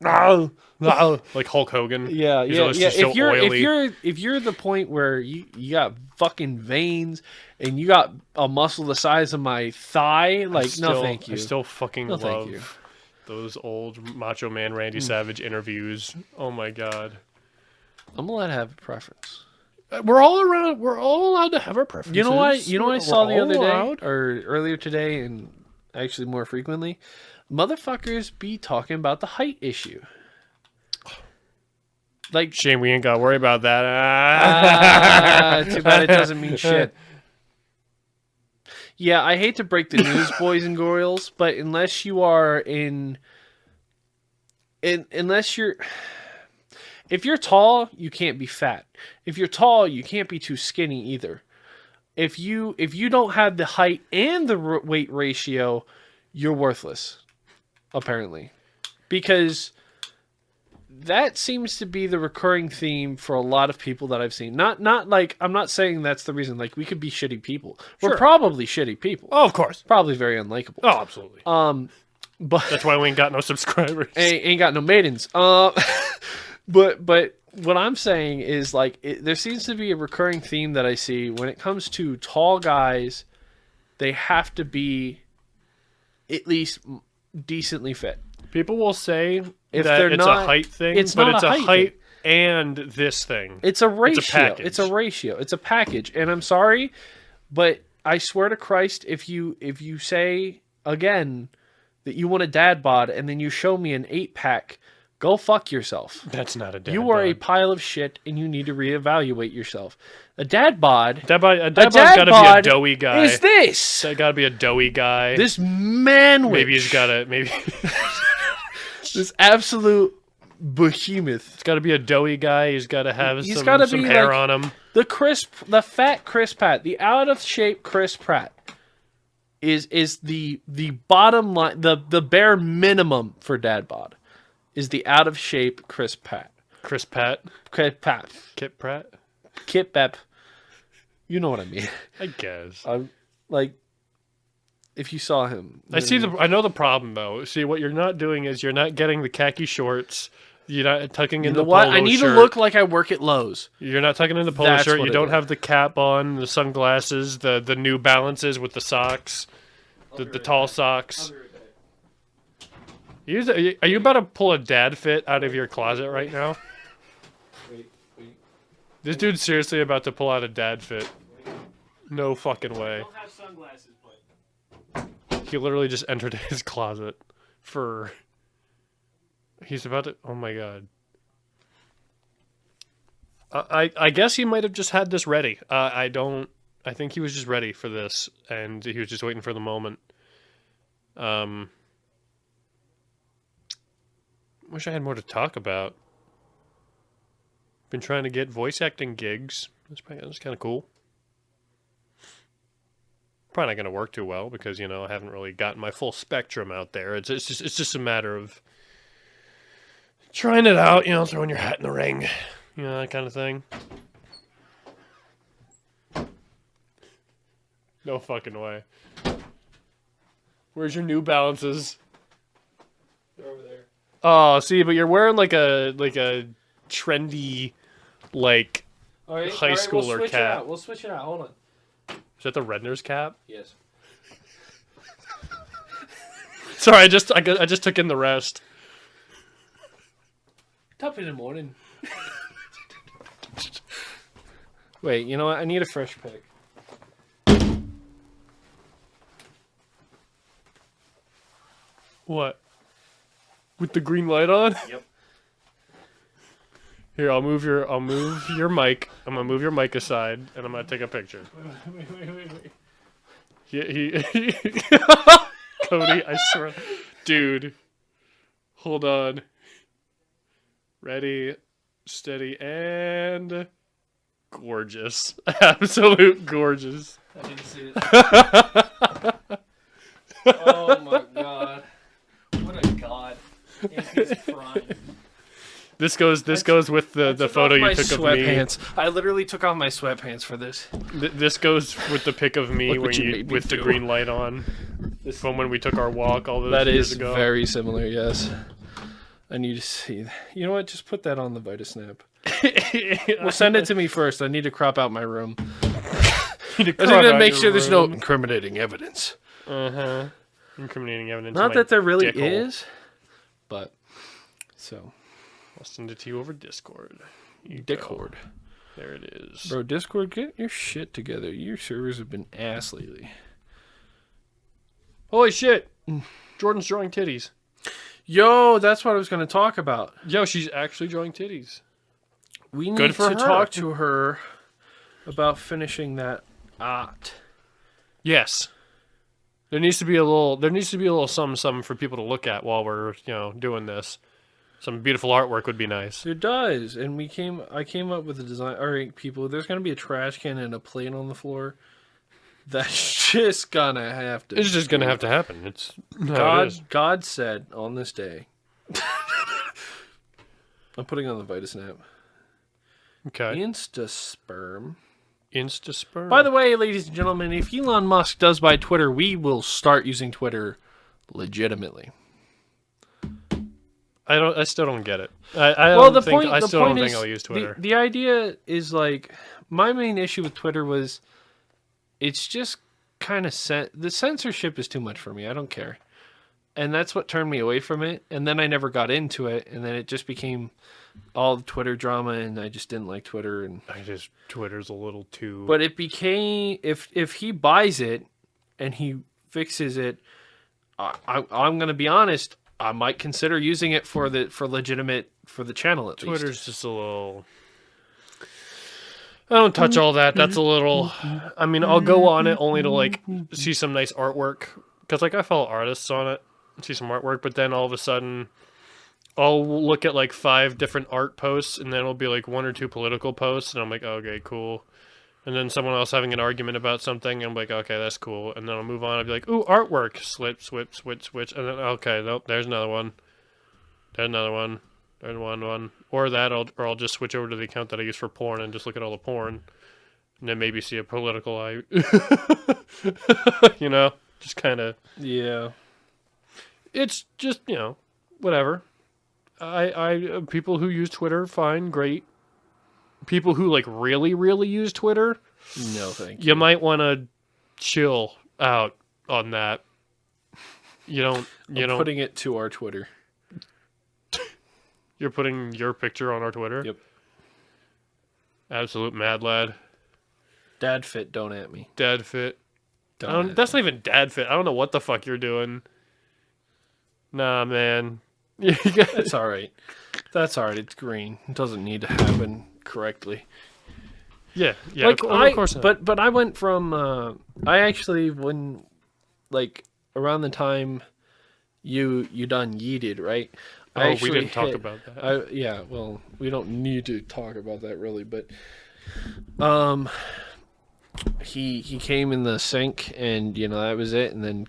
Like Hulk Hogan. Yeah. Just so oily. If you're the point where you got fucking veins and you got a muscle the size of my thigh, like no thank you. I still fucking No, thank love you. those old Macho Man Randy Savage interviews. Oh my god. I'm allowed to have a preference. We're all allowed to have our preferences. You know what? You know what I saw the We're other all day allowed. or earlier today, and actually more frequently, motherfuckers be talking about the height issue. Like, Shame we ain't got to worry about that. too bad it doesn't mean shit. Yeah, I hate to break the news, boys and girls, but unless you are unless you're, if you're tall, you can't be fat. If you're tall, you can't be too skinny either. If you don't have the height and the weight ratio, you're worthless, apparently, because that seems to be the recurring theme for a lot of people that I've seen. Not like, I'm not saying that's the reason. Like, we could be shitty people. We're Sure. probably shitty people. Oh, of course. Probably very unlikable. Oh, absolutely. But That's why we ain't got no subscribers. ain't got no maidens. But what I'm saying is, like, there seems to be a recurring theme that I see when it comes to tall guys. They have to be at least decently fit. People will say If that they're it's not- a height thing, it's but not it's a a height height and this thing. It's a ratio. package. It's a ratio. It's a package. And I'm sorry, but I swear to Christ, if you say again that you want a dad bod and then you show me an 8-pack, go fuck yourself. That's not a dad You are a bod. pile of shit, and you need to reevaluate yourself. A dad bod. A dad bod's dad got to be a bod doughy guy. is this? It's got to be a doughy guy. This manwich. Maybe he's got to maybe this absolute behemoth. it's got to be a doughy guy. He's got to have He's some gotta be hair like- on him. The fat Chris Pratt, the out of shape Chris Pratt is the bottom line, the bare minimum for dad bod is the out of shape Chris Pratt. Chris Pratt, Chris Pratt. Kit Pratt. Kit Bep. You know what I mean. I guess. I'm like, if you saw him. I know the problem though. See, what you're not doing is you're not getting the khaki shorts. You're not tucking in You know the what? polo I need shirt. to look like I work at Lowe's. You're not tucking in the polo That's shirt. what You it don't is. have the cap on, the sunglasses, the New Balances with the socks, the tall socks. Are you about to pull a dad fit out of your closet right now? Wait. This dude's seriously about to pull out a dad fit. No fucking way. don't have sunglasses, but He literally just entered his closet for... He's about to... Oh my god. I guess he might have just had this ready. I think he was just ready for this, and he was just waiting for the moment. Wish I had more to talk about. Been trying to get voice acting gigs. That's kind of cool. Probably not going to work too well because, I haven't really gotten my full spectrum out there. It's just a matter of trying it out, throwing your hat in the ring, that kind of thing. No fucking way. Where's your New Balances? they're over there. Oh, see, but you're wearing like a trendy, like, All right, high schooler we'll cap. We'll switch it out. Hold on. Is that the Redner's cap? Yes. Sorry, I just took in the rest. Top in the morning. Wait, you know what? I need a fresh pick. What? With the green light on? Yep. Here, I'll move your mic. I'm gonna move your mic aside, and I'm gonna take a picture. Wait. He Cody, I swear, dude. Hold on. Ready, steady, and gorgeous. Absolute gorgeous. I didn't see it. Oh my god. What a god. He's crying. This goes with the photo you took of me. Sweatpants. I literally took off my sweatpants for this. This goes with the pic of me Look when what you you made me with the do. green light on. From when we took our walk all those That years is ago. very similar, yes. I need to see that. You know what? Just put that on the Vitasnap. Well, send it to me first. I need to crop out my room. I need to make sure there's no incriminating evidence. Incriminating evidence. Not my that there really dickhole. is, but so I'll send it to you over Discord. You Discord. go. There it is. Bro, Discord, get your shit together. Your servers have been ass lately. Holy shit! Jordan's drawing titties. Yo, that's what I was going to talk about. Yo, she's actually drawing titties. We Good need for to her. talk to her about finishing that art. Yes. There needs to be a little something for people to look at while we're, doing this. Some beautiful artwork would be nice. It does, and I came up with a design. All right, people, there's gonna be a trash can and a plate on the floor. That's just gonna have to. It's just going to have to happen. It's how it is. God said on this day. I'm putting on the Vitasnap. Okay. Instasperm. Instasperm. By the way, ladies and gentlemen, if Elon Musk does buy Twitter, we will start using Twitter legitimately. I still don't get it. I don't still don't think I'll use Twitter. The idea is like my main issue with Twitter was it's just kind of the censorship is too much for me. I don't care. And that's what turned me away from it. And then I never got into it. And then it just became all the Twitter drama, and I just didn't like Twitter. And Twitter's a little too. But it became if he buys it and he fixes it, I'm gonna be honest. I might consider using it for the channel at least. Twitter's just a little. I don't touch all that. That's a little. I mean, I'll go on it only to like see some nice artwork because like I follow artists on it, see some artwork. But then all of a sudden, I'll look at like 5 different art posts, and then it'll be like 1 or 2 political posts, and I'm like, okay, cool. And then someone else having an argument about something, and I'm like, okay, that's cool. And then I'll move on. I'll be like, ooh, artwork. Switch. And then, okay, nope, there's another one. There's another one. There's one. Or that, or I'll just switch over to the account that I use for porn and just look at all the porn. And then maybe see a political just kind of. Yeah. It's just, whatever. I people who use Twitter, fine, great. People who like really, really use Twitter, no, thank you. You might want to chill out on that. I'm putting it to our Twitter. You're putting your picture on our Twitter? Yep. Absolute mad lad. Dad fit, don't at me. Dad fit. Don't that's not even dad fit. I don't know what the fuck you're doing. Nah, man. That's all right. That's all right. It's green. It doesn't need to happen correctly. Yeah. Like of course not. But I went from I actually when like around the time you done yeeted, right? We didn't talk about that. Well, we don't need to talk about that really, but he came in the sink and that was it, and then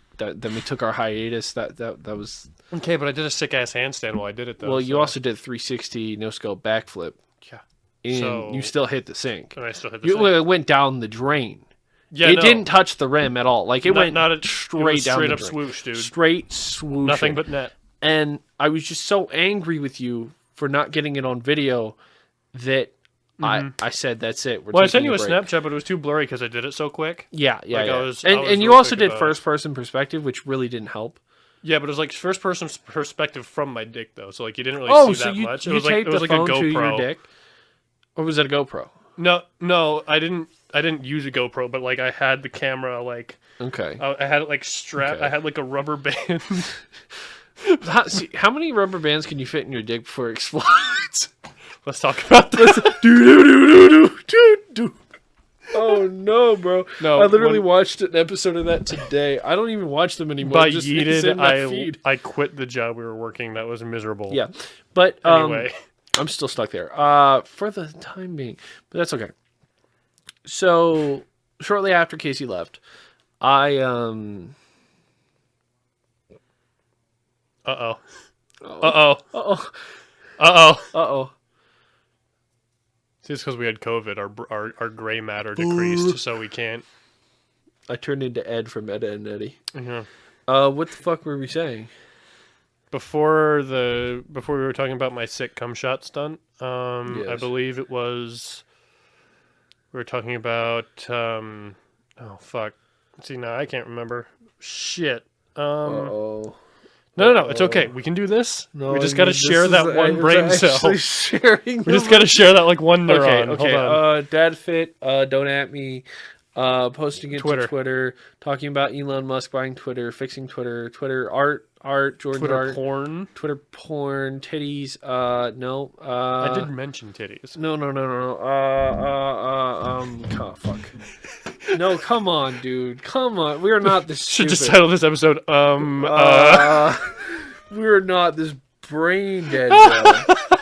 we took our hiatus. That was okay, but I did a sick ass handstand while I did it though. Well, you also did 360 no scope backflip. Yeah. And you still hit the sink. And I still hit the sink. It went down the drain. Yeah, it didn't touch the rim at all. Like it went straight down straight the up drain. swoosh, dude. Straight swoosh. Nothing but net. And I was just so angry with you for not getting it on video that I said, that's it. I sent you a Snapchat, but it was too blurry because I did it so quick. Yeah. I was and you also did first-person perspective, which really didn't help. Yeah, but it was like first-person perspective from my dick, though. So like you didn't really see that much. It was like a GoPro. To your dick? Or was it a GoPro? No, I didn't use a GoPro, but like I had the camera like. Okay. I had it like strapped. Okay. I had like a rubber band. How many rubber bands can you fit in your dick before it explodes? Let's talk about this. Oh no, bro! No, I literally watched an episode of that today. I don't even watch them anymore. By just yeeted, I quit the job we were working. That was miserable. Yeah, but anyway, I'm still stuck there for the time being. But that's okay. So shortly after Casey left, I See, it's because we had COVID. Our gray matter decreased, so we can't. I turned into Ed from Ed, Edd n Eddy. Yeah. What the fuck were we saying? Before we were talking about my sick cum shot stunt, yes. I believe it was. We were talking about. Oh fuck! See, now I can't remember. Shit. No, it's okay. We can do this. No, we just got to share that one brain cell. We just got to share that like one neuron. Okay. Hold on. Dad fit. Don't at me. Posting it Twitter. to Twitter, talking about Elon Musk buying Twitter, fixing Twitter, Twitter art, Jordan's Twitter art, porn. Twitter porn, titties. No. I did mention titties. No. Oh, fuck. No, come on, dude. Come on. We are not this Should stupid. just title this episode. We are not this brain dead, bro.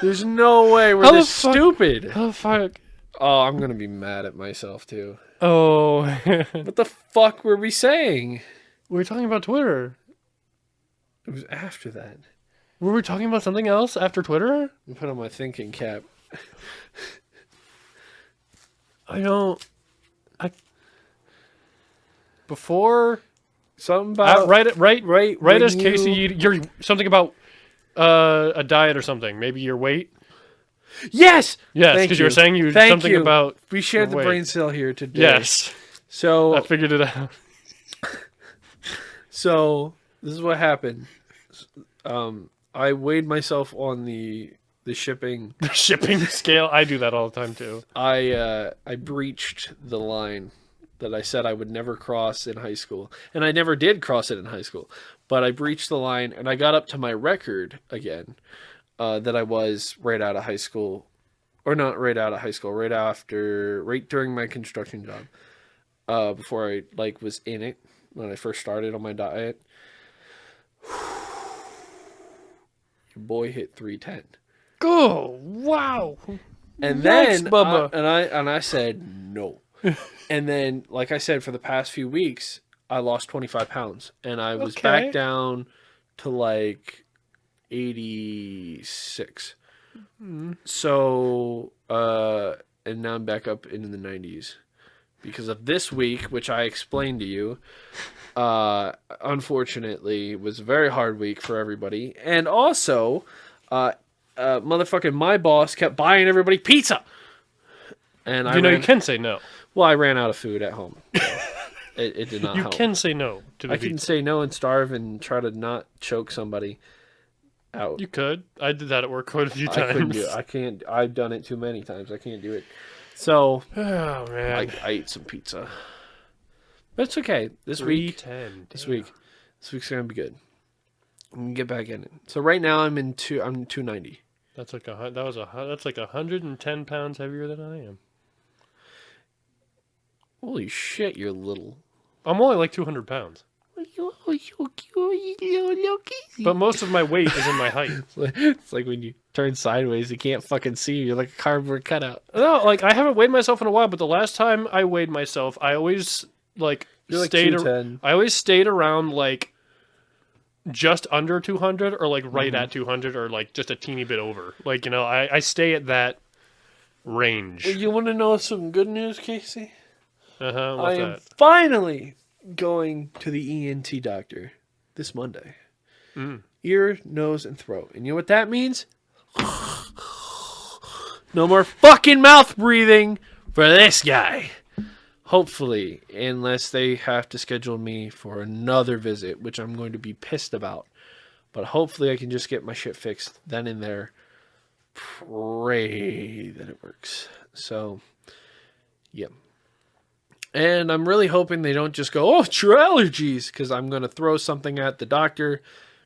There's no way we're How the this fuck- stupid. Oh fuck. Oh, I'm gonna be mad at myself too. Oh. What the fuck were we saying? We were talking about Twitter. It was after that. Were we talking about something else after Twitter? I put on my thinking cap. Before Something about right when as you- Casey, you're something about a diet or something. Maybe your weight. Yes. Yes, Thank because you were saying you Thank something you. about. We shared the Wait. brain cell here today. Yes, So I figured it out. So this is what happened. I weighed myself on the shipping. The shipping scale. I do that all the time too. I breached the line that I said I would never cross in high school, and I never did cross it in high school. But I breached the line, and I got up to my record again that I was right out of high school, or not right out of high school, right during my construction job, before I was in it when I first started on my diet. Your boy hit 310. Oh wow! And Yikes, then Bubba. I said no. And then, like I said, for the past few weeks, I lost 25 pounds, and I was Okay. back down to 86. So, and now I'm back up into the 90s because of this week, which I explained to you. Unfortunately, was a very hard week for everybody, and also, motherfucking my boss kept buying everybody pizza, and You can say no. I ran out of food at home. So it did not You help. can say no to the I can pizza. say no and starve and try to not choke somebody out. You could. I did that at work quite a few times. I couldn't do it. I can't. I've done it too many times. I can't do it. So Oh man. I ate some pizza. But it's okay. This week. 310. This week's gonna be good. I'm gonna get back in it. So right now I'm 290. That's like that's like 110 pounds heavier than I am. Holy shit, you're little. I'm only like 200 pounds. But most of my weight is in my height. It's like when you turn sideways, you can't fucking see you. You're like a cardboard cutout. No, I haven't weighed myself in a while, but the last time I weighed myself, I always You're like stayed 210. I always stayed around just under 200 or right at 200 or just a teeny bit over. I stay at that range. You want to know some good news, Casey? Uh-huh. I What's am that? finally going to the ENT doctor this Monday. Ear, nose, and throat. And you know what that means? No more fucking mouth breathing for this guy. Hopefully, unless they have to schedule me for another visit, which I'm going to be pissed about. But hopefully I can just get my shit fixed then and there. Pray that it works. So, yeah. And I'm really hoping they don't just go, oh, it's your allergies, because I'm going to throw something at the doctor,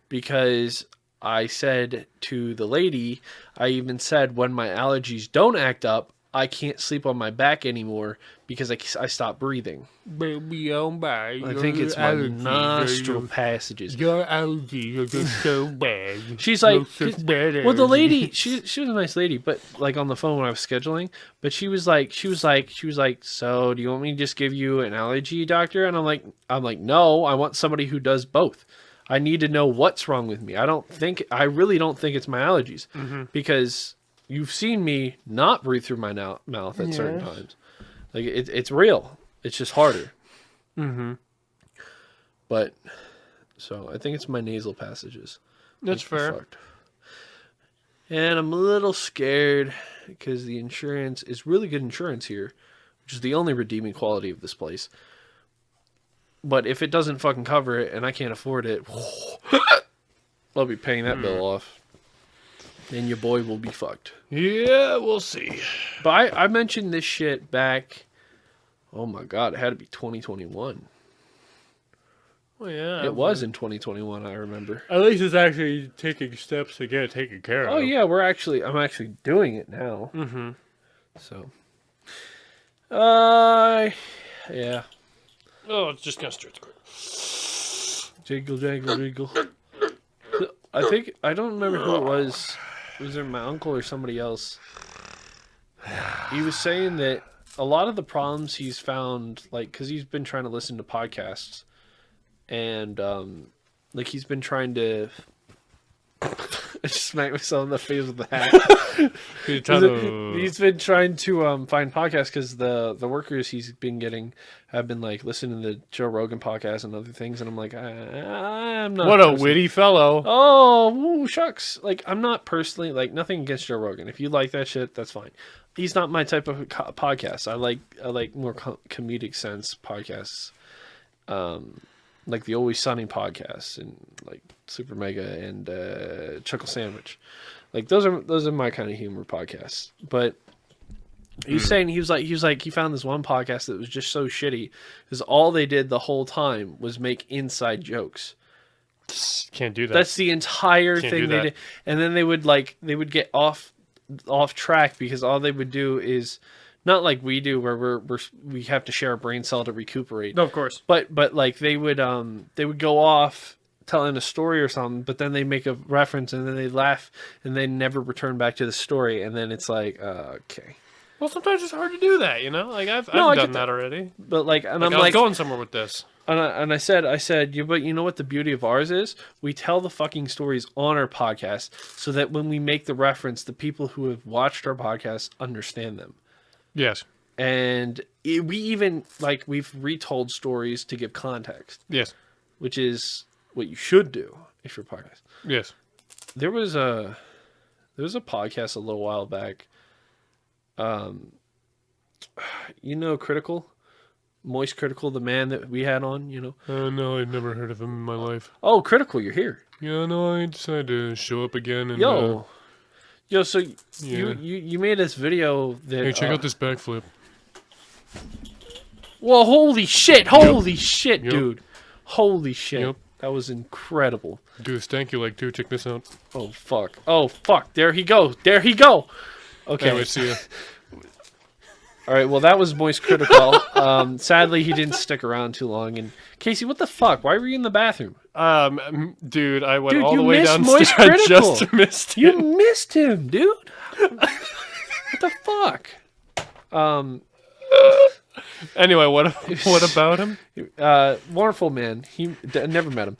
because I said to the lady, I even said when my allergies don't act up, I can't sleep on my back anymore because I stopped breathing. Baby, oh my. I think it's my nostril passages. Your allergies are just so bad. She's like, You're such bad well, the lady, allergies. she was a nice lady, but on the phone when I was scheduling, but she was like, so do you want me to just give you an allergy doctor? And I'm like, no, I want somebody who does both. I need to know what's wrong with me. I really don't think it's my allergies because you've seen me not breathe through my mouth at certain times. Like it's real. It's just harder. But so I think it's my nasal passages. That's fair. Fucked. And I'm a little scared because the insurance is really good insurance here, which is the only redeeming quality of this place. But if it doesn't fucking cover it and I can't afford it, I'll be paying that bill off. And your boy will be fucked. Yeah, we'll see. But I mentioned this shit back Oh my god, it had to be 2021. Well, yeah. It was in 2021, I remember. At least it's actually taking steps to get it taken care of. Oh yeah, I'm actually doing it now. Mm-hmm. So, yeah. Oh, it's just gonna start to crack. Jingle, jangle, jingle. I don't remember who it was. Was it my uncle or somebody else? He was saying that a lot of the problems he's found, like, because he's been trying to listen to podcasts, and like he's been trying to. I just smacked myself in the face with the hat. He's been trying to find podcasts because the workers he's been getting have been like listening to Joe Rogan podcast and other things, and I'm like, I'm not. What a witty fellow! Oh, woo, shucks! Like I'm not personally like nothing against Joe Rogan. If you like that shit, that's fine. He's not my type of podcast. I like more comedic sense podcasts. Like the Always Sunny podcast and like Super Mega and Chuckle Sandwich, like those are my kind of humor podcasts. But he was saying he was like he found this one podcast that was just so shitty because all they did the whole time was make inside jokes. Can't do that. That's the entire thing they did, and then they would get off track because all they would do is. Not like we do, where we have to share a brain cell to recuperate. No, of course. But like they would go off telling a story or something, but then they make a reference and then they laugh and they never return back to the story, and then it's like okay. Well, sometimes it's hard to do that, you know. Like I've done that already. But like, and like, I'm I was like going somewhere with this. And I said, yeah, but you know what the beauty of ours is? We tell the fucking stories on our podcast so that when we make the reference, the people who have watched our podcast understand them. Yes. And we even, like, we've retold stories to give context. Yes. Which is what you should do if you're a podcast. Yes. There was a podcast a little while back. You know Critical? Moist Critical, the man that we had on, you know? No, I've never heard of him in my life. Oh, Critical, you're here. Yeah, no, I decided to show up again and... Yo, so you made this video that... Hey, check out this backflip. Well, holy shit, dude. Holy shit. Yep. That was incredible. Do a stanky leg, too. Check this out. Oh, fuck. There he go. Okay. Anyway, see ya. All right, well, that was Moist Critical. Sadly, he didn't stick around too long. And Casey, what the fuck? Why were you in the bathroom? Dude, I went all the way downstairs. Moist Critical. Just missed him. You missed him, dude. What the fuck? Anyway, what about him? Wonderful man. Never met him.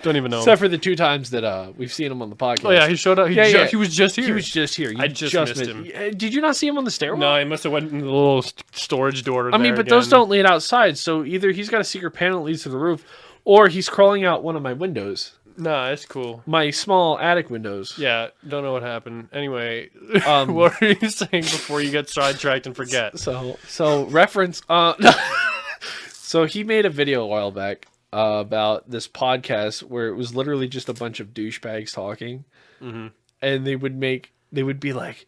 Don't even know. Except for the 2 times that we've seen him on the podcast. Oh yeah, he showed up. He was just here. He was just here. I just missed him. Did you not see him on the stairwell? No, he must have went in the little storage door. I mean, but those don't lead outside. So either he's got a secret panel that leads to the roof, or he's crawling out one of my windows. Nah, it's cool. My small attic windows. Yeah, don't know what happened. Anyway, what were you saying before you get sidetracked and forget? So reference. So he made a video a while back about this podcast where it was literally just a bunch of douchebags talking, and they would be like,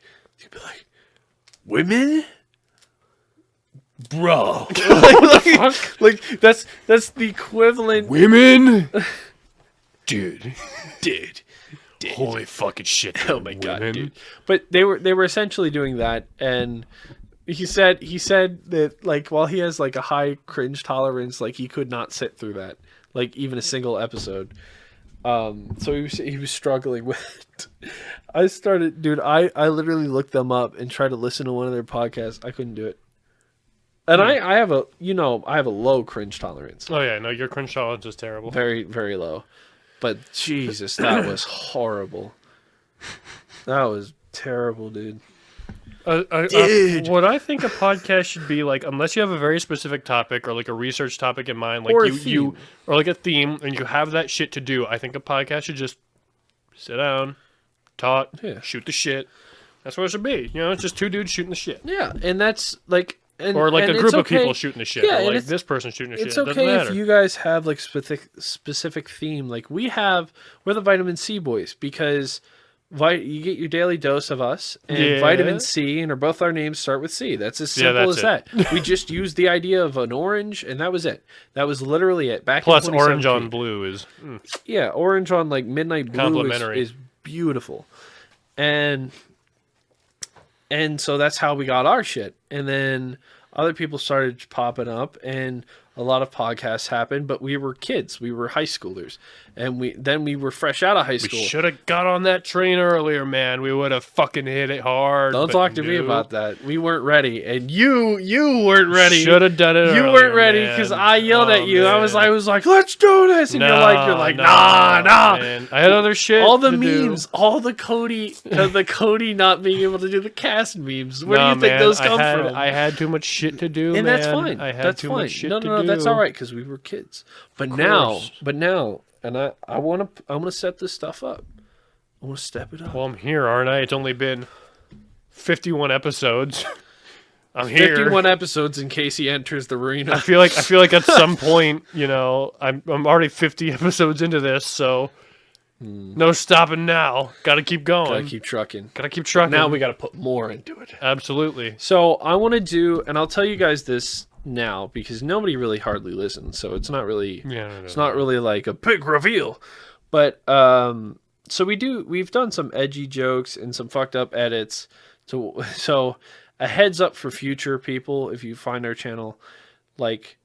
women, bro, like that's the equivalent. Women, dude. Holy fucking shit! Oh my god, dude! But they were essentially doing that, and he said that like while he has like a high cringe tolerance, like he could not sit through that, like even a single episode. So he was struggling with it. I started, dude. I literally looked them up and tried to listen to one of their podcasts. I couldn't do it. And I have a low cringe tolerance. Oh yeah, no, your cringe tolerance is terrible. Very, very low. But Jesus, that was horrible. That was terrible, dude. Dude. What I think a podcast should be like, unless you have a very specific topic or like a research topic in mind, like you or like a theme, and you have that shit to do, I think a podcast should just sit down, talk, shoot the shit. That's what it should be. You know, it's just 2 dudes shooting the shit. Yeah, and that's like. Or like a group of people shooting the shit. Yeah, or like this person shooting the shit. It's okay if you guys have like specific theme. Like we're the Vitamin C Boys because You get your daily dose of us, and Yeah. vitamin C, and both our names start with C. That's as simple as that's that. We just used the idea of an orange, and that was it. That was literally it. Back Plus, in orange 2017. on blue is Yeah, orange on like midnight blue Complimentary. is beautiful, and so that's how we got our shit. And then other people started popping up, and a lot of podcasts happened. But we were kids, we were high schoolers, and we were fresh out of high We school. should have got on that train earlier, man. We would have fucking hit it hard. Don't but talk to me no. about that. We weren't ready, and you weren't ready. Should have done it. You earlier, weren't ready man. because I yelled at you. Man. I was like, let's do this, and you're like, nah. Man. I had other shit. All the to memes, do. all the Cody not being able to do the cast memes. Where Nah, do you think man, those come from? I had too much shit to do, And man. that's fine. I had That's too fine. much shit No, to no, do. that's all right because we were kids. But course. now, and I want to set this stuff up. I want to step it up. Well, I'm here, aren't I? It's only been 51 episodes. I'm here. 51 episodes in case he enters the arena. I feel like at some point, I'm already 50 episodes into this, so no stopping now. Got to keep going. Gotta keep trucking. Gotta keep trucking. Now we got to put more into it. Absolutely. So I want to do, and I'll tell you guys this now because nobody really hardly listens, so it's not really, it's not really like a big reveal. But so we've done some edgy jokes and some fucked up edits. So a heads up for future people if you find our channel, like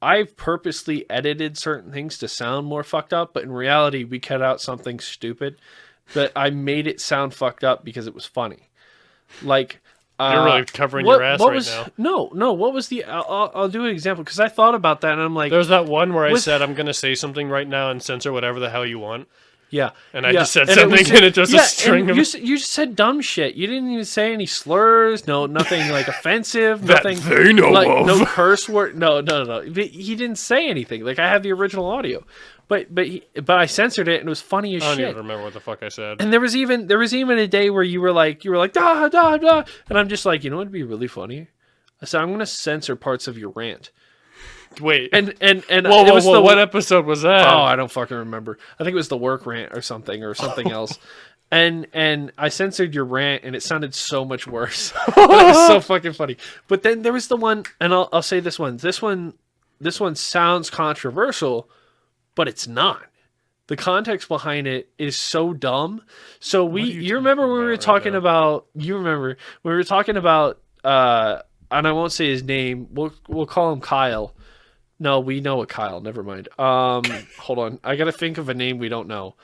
I've purposely edited certain things to sound more fucked up, but in reality we cut out something stupid, but I made it sound fucked up because it was funny. Like You're really covering your ass right now. No. What was the? I'll do an example because I thought about that and I'm like, There's that one where I said I'm gonna say something right now and censor whatever the hell you want, yeah, and I yeah. just said And something and it just a string of. you just said dumb shit. You didn't even say any slurs. No, nothing like offensive. That nothing they know like of. no curse word. No. But he didn't say anything. Like I have the original audio, but I censored it and it was funny as I don't shit. even remember what the fuck I said. And there was even a day where you were like da da da, and I'm just like, you know what'd be really funny? I said I'm gonna censor parts of your rant. Wait. And Whoa, it was the what episode was that? Oh, I don't fucking remember. I think it was the work rant or something else. And I censored your rant, and it sounded so much worse. It was so fucking funny. But then there was the one, and I'll say this one. This one sounds controversial, but it's not. The context behind it is so dumb. So you remember when we were talking about? You remember when we were talking about? And I won't say his name. We'll call him Kyle. No, we know a Kyle. Never mind. Hold on. I gotta think of a name we don't know.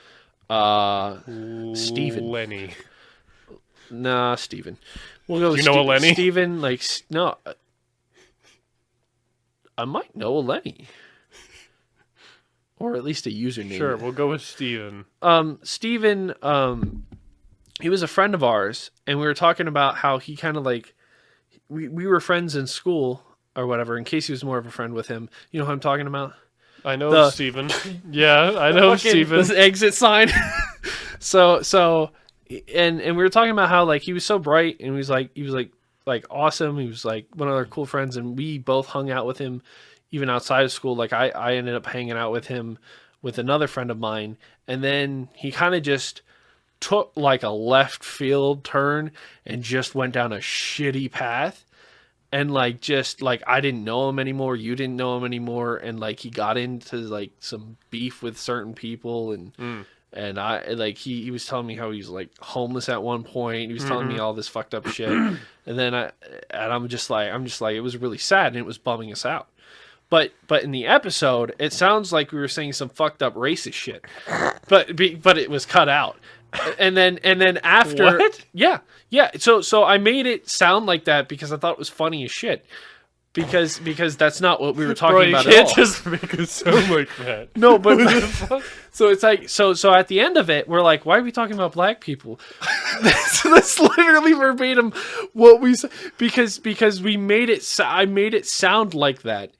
Steven. Lenny. Nah, Steven. We'll go with You know a Lenny? Steven, no. I might know a Lenny. Or at least a username. Sure, we'll go with Steven. Steven, he was a friend of ours, and we were talking about how he kind of like, we were friends in school, or whatever, in case he was more of a friend with him. You know who I'm talking about? I know Steven. Yeah, I know Steven. This exit sign. so and we were talking about how like he was so bright and he was like awesome. He was like one of our cool friends, and we both hung out with him even outside of school. Like I ended up hanging out with him with another friend of mine, and then he kind of just took like a left field turn and just went down a shitty path. And like just like I didn't know him anymore, you didn't know him anymore, and like he got into like some beef with certain people, and I like he was telling me how he was like homeless at one point. He was telling me all this fucked up shit, and then I'm just like it was really sad and it was bumming us out. But in the episode, it sounds like we were saying some fucked up racist shit, but it was cut out. And then after, What? Yeah. So I made it sound like that because I thought it was funny as shit. Because that's not what we were talking about you can't at all. just make it sound like that. No, but so it's like so at the end of it, we're like, why are we talking about black people? that's literally verbatim what we said because we made it. I made it sound like that.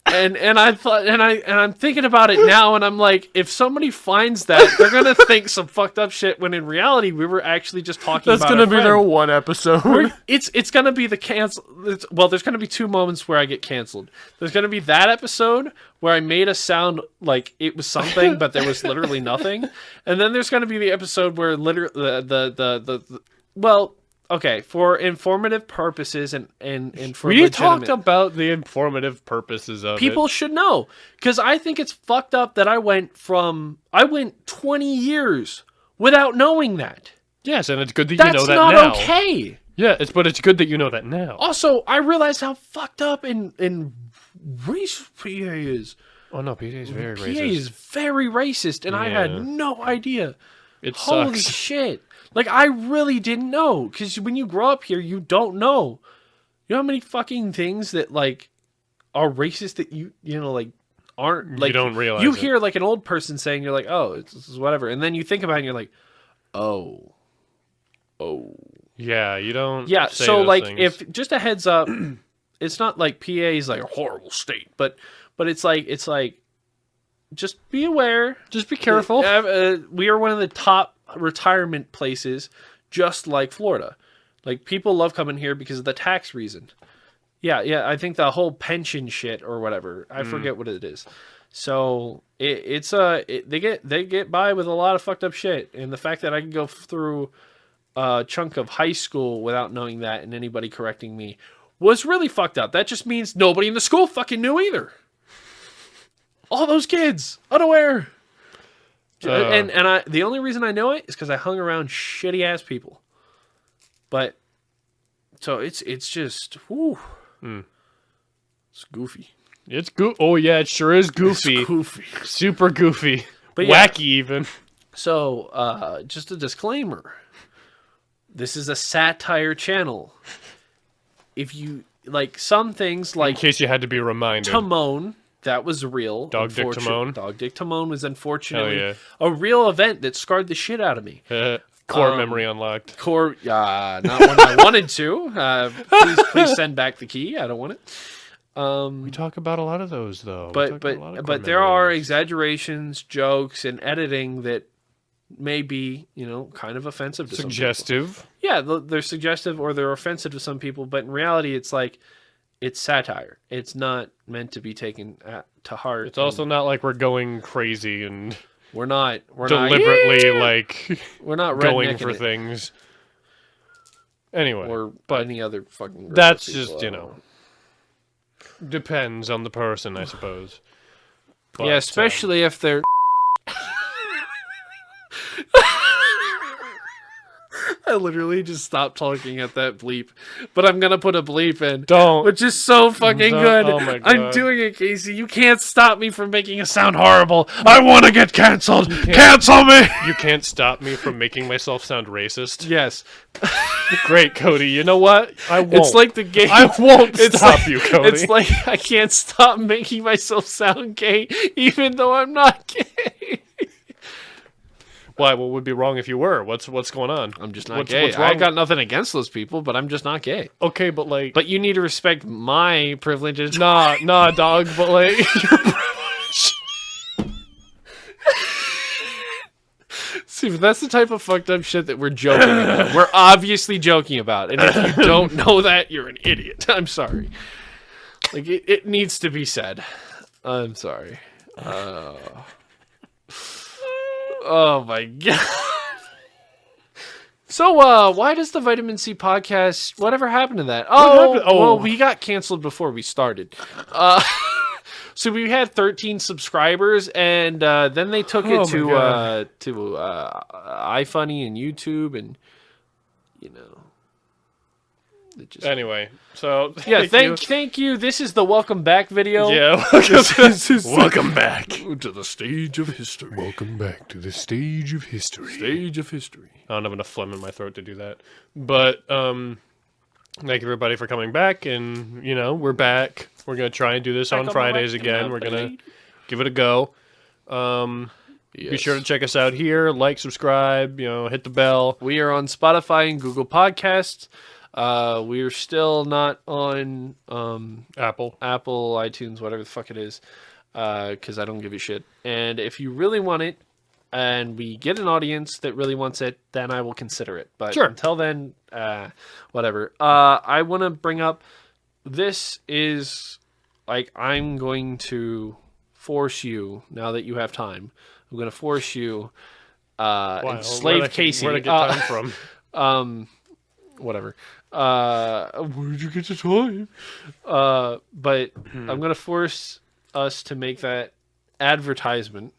And I thought, and I'm thinking about it now, and I'm like, if somebody finds that, they're gonna think some fucked up shit. When in reality, we were actually just talking. That's about gonna our be friend. their one episode. It's gonna be the cancel. Well, there's gonna be 2 moments where I get canceled. There's gonna be that episode where I made a sound like it was something, but there was literally nothing. And then there's gonna be the episode where literally well, okay, for informative purposes and for We legitimate, talked about the informative purposes of people should know, because I think it's fucked up that I went 20 years without knowing that. Yes, and it's good that you That's know that not now. okay. Yeah, but it's good that you know that now. Also, I realized how fucked up and racist PA is. Oh no, PA is very PA racist. is very racist, and I had Yeah. no idea. It Holy sucks. shit. Like, I really didn't know, because when you grow up here, you don't know. You know how many fucking things that, like, are racist that you know, like, aren't, like, You don't realize you it. hear, like, an old person saying, you're like, oh, this is whatever, and then you think about it, and you're like, oh. Yeah, you don't. Yeah, say so, those like, things. if, just a heads up, it's not like PA is, like, a horrible state, but it's like, just be aware. just be careful. We are one of the top retirement places, just like Florida. Like, people love coming here because of the tax reason. Yeah. I think the whole pension shit or whatever. I forget what it is. So they get by with a lot of fucked up shit, and the fact that I can go through a chunk of high school without knowing that and anybody correcting me was really fucked up. That just means nobody in the school fucking knew either. All those kids unaware. And the only reason I know it is because I hung around shitty ass people. But so it's just whew, it's goofy. It's Oh yeah, it sure is goofy. It's goofy. Super goofy. But yeah. Wacky even. So just a disclaimer. This is a satire channel. If you like some things, In like case you had to be reminded. Timon, that was real. Dog Dick Timon? Dog Dick Timon was unfortunately Hell a real event that scarred the shit out of me. Core memory unlocked. Not when I wanted to. Please send back the key. I don't want it. We talk about a lot of those though. But there are exaggerations, jokes, and editing that may be, kind of offensive to some people. suggestive. Yeah, they're suggestive or they're offensive to some people, but in reality, it's like, it's satire. It's not meant to be taken to heart. It's also not like we're going crazy and we're not deliberately like we're not going rednecking for it, things. Anyway, or any other fucking group that's of people, just, depends on the person, I suppose. But, yeah, especially if they're. I literally just stopped talking at that bleep, but I'm gonna put a bleep in. Don't. Which is so fucking good. Oh my I'm God. doing it, Casey. You can't stop me from making it sound horrible. I want to get canceled. Cancel me. You can't stop me from making myself sound racist. Yes. Great, Cody. You know what? I won't. It's like the game. I won't It's stop like- you, Cody. It's like I can't stop making myself sound gay, even though I'm not gay. Why? What would be wrong if you were? What's going on? I'm just not What's gay. wrong? I got nothing against those people, but I'm just not gay. Okay, but like, But you need to respect my privileges. nah, dog. But like, See, but that's the type of fucked up shit that we're joking about. We're obviously joking about. And if you don't know that, you're an idiot. I'm sorry. Like, it needs to be said. I'm sorry. Oh my God. So, why does the Vitamin C podcast, whatever happened to that? happened? Oh. Well, we got canceled before we started. So we had 13 subscribers, and then they took it Oh to my iFunny and YouTube, and it just anyway. So yeah. you. Thank you. This is the welcome back video. Yeah. This is Welcome back. to the stage of history. Welcome back to the stage of history. Stage of history. I don't have enough phlegm in my throat to do that. But thank you everybody for coming back, and we're back. We're gonna try and do this Back on on Fridays the again. wagon, We're gonna baby. give it a go. Be sure to check us out here. Like, subscribe. Hit the bell. We are on Spotify and Google Podcasts. We're still not on Apple. Apple, iTunes, whatever the fuck it is, because I don't give a shit. And if you really want it, and we get an audience that really wants it, then I will consider it. But Sure. until then, whatever. I want to bring up, this is, like, I'm going to force you, now that you have time, I'm going to force you, enslave Casey. Where'd I get time from? Whatever. Where'd you get the time? But I'm gonna force us to make that advertisement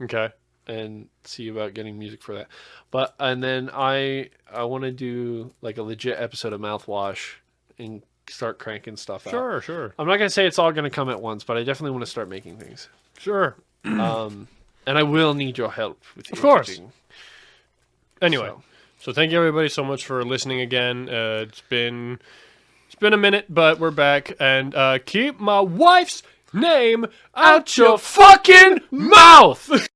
Okay. and see about getting music for that. But and then I want to do like a legit episode of Mouthwash and start cranking stuff out. Sure. I'm not gonna say it's all gonna come at once, but I definitely want to start making things. Sure. And I will need your help with Of course. editing. Anyway. So thank you everybody so much for listening again. It's been a minute, but we're back. And keep my wife's name out your fucking mouth!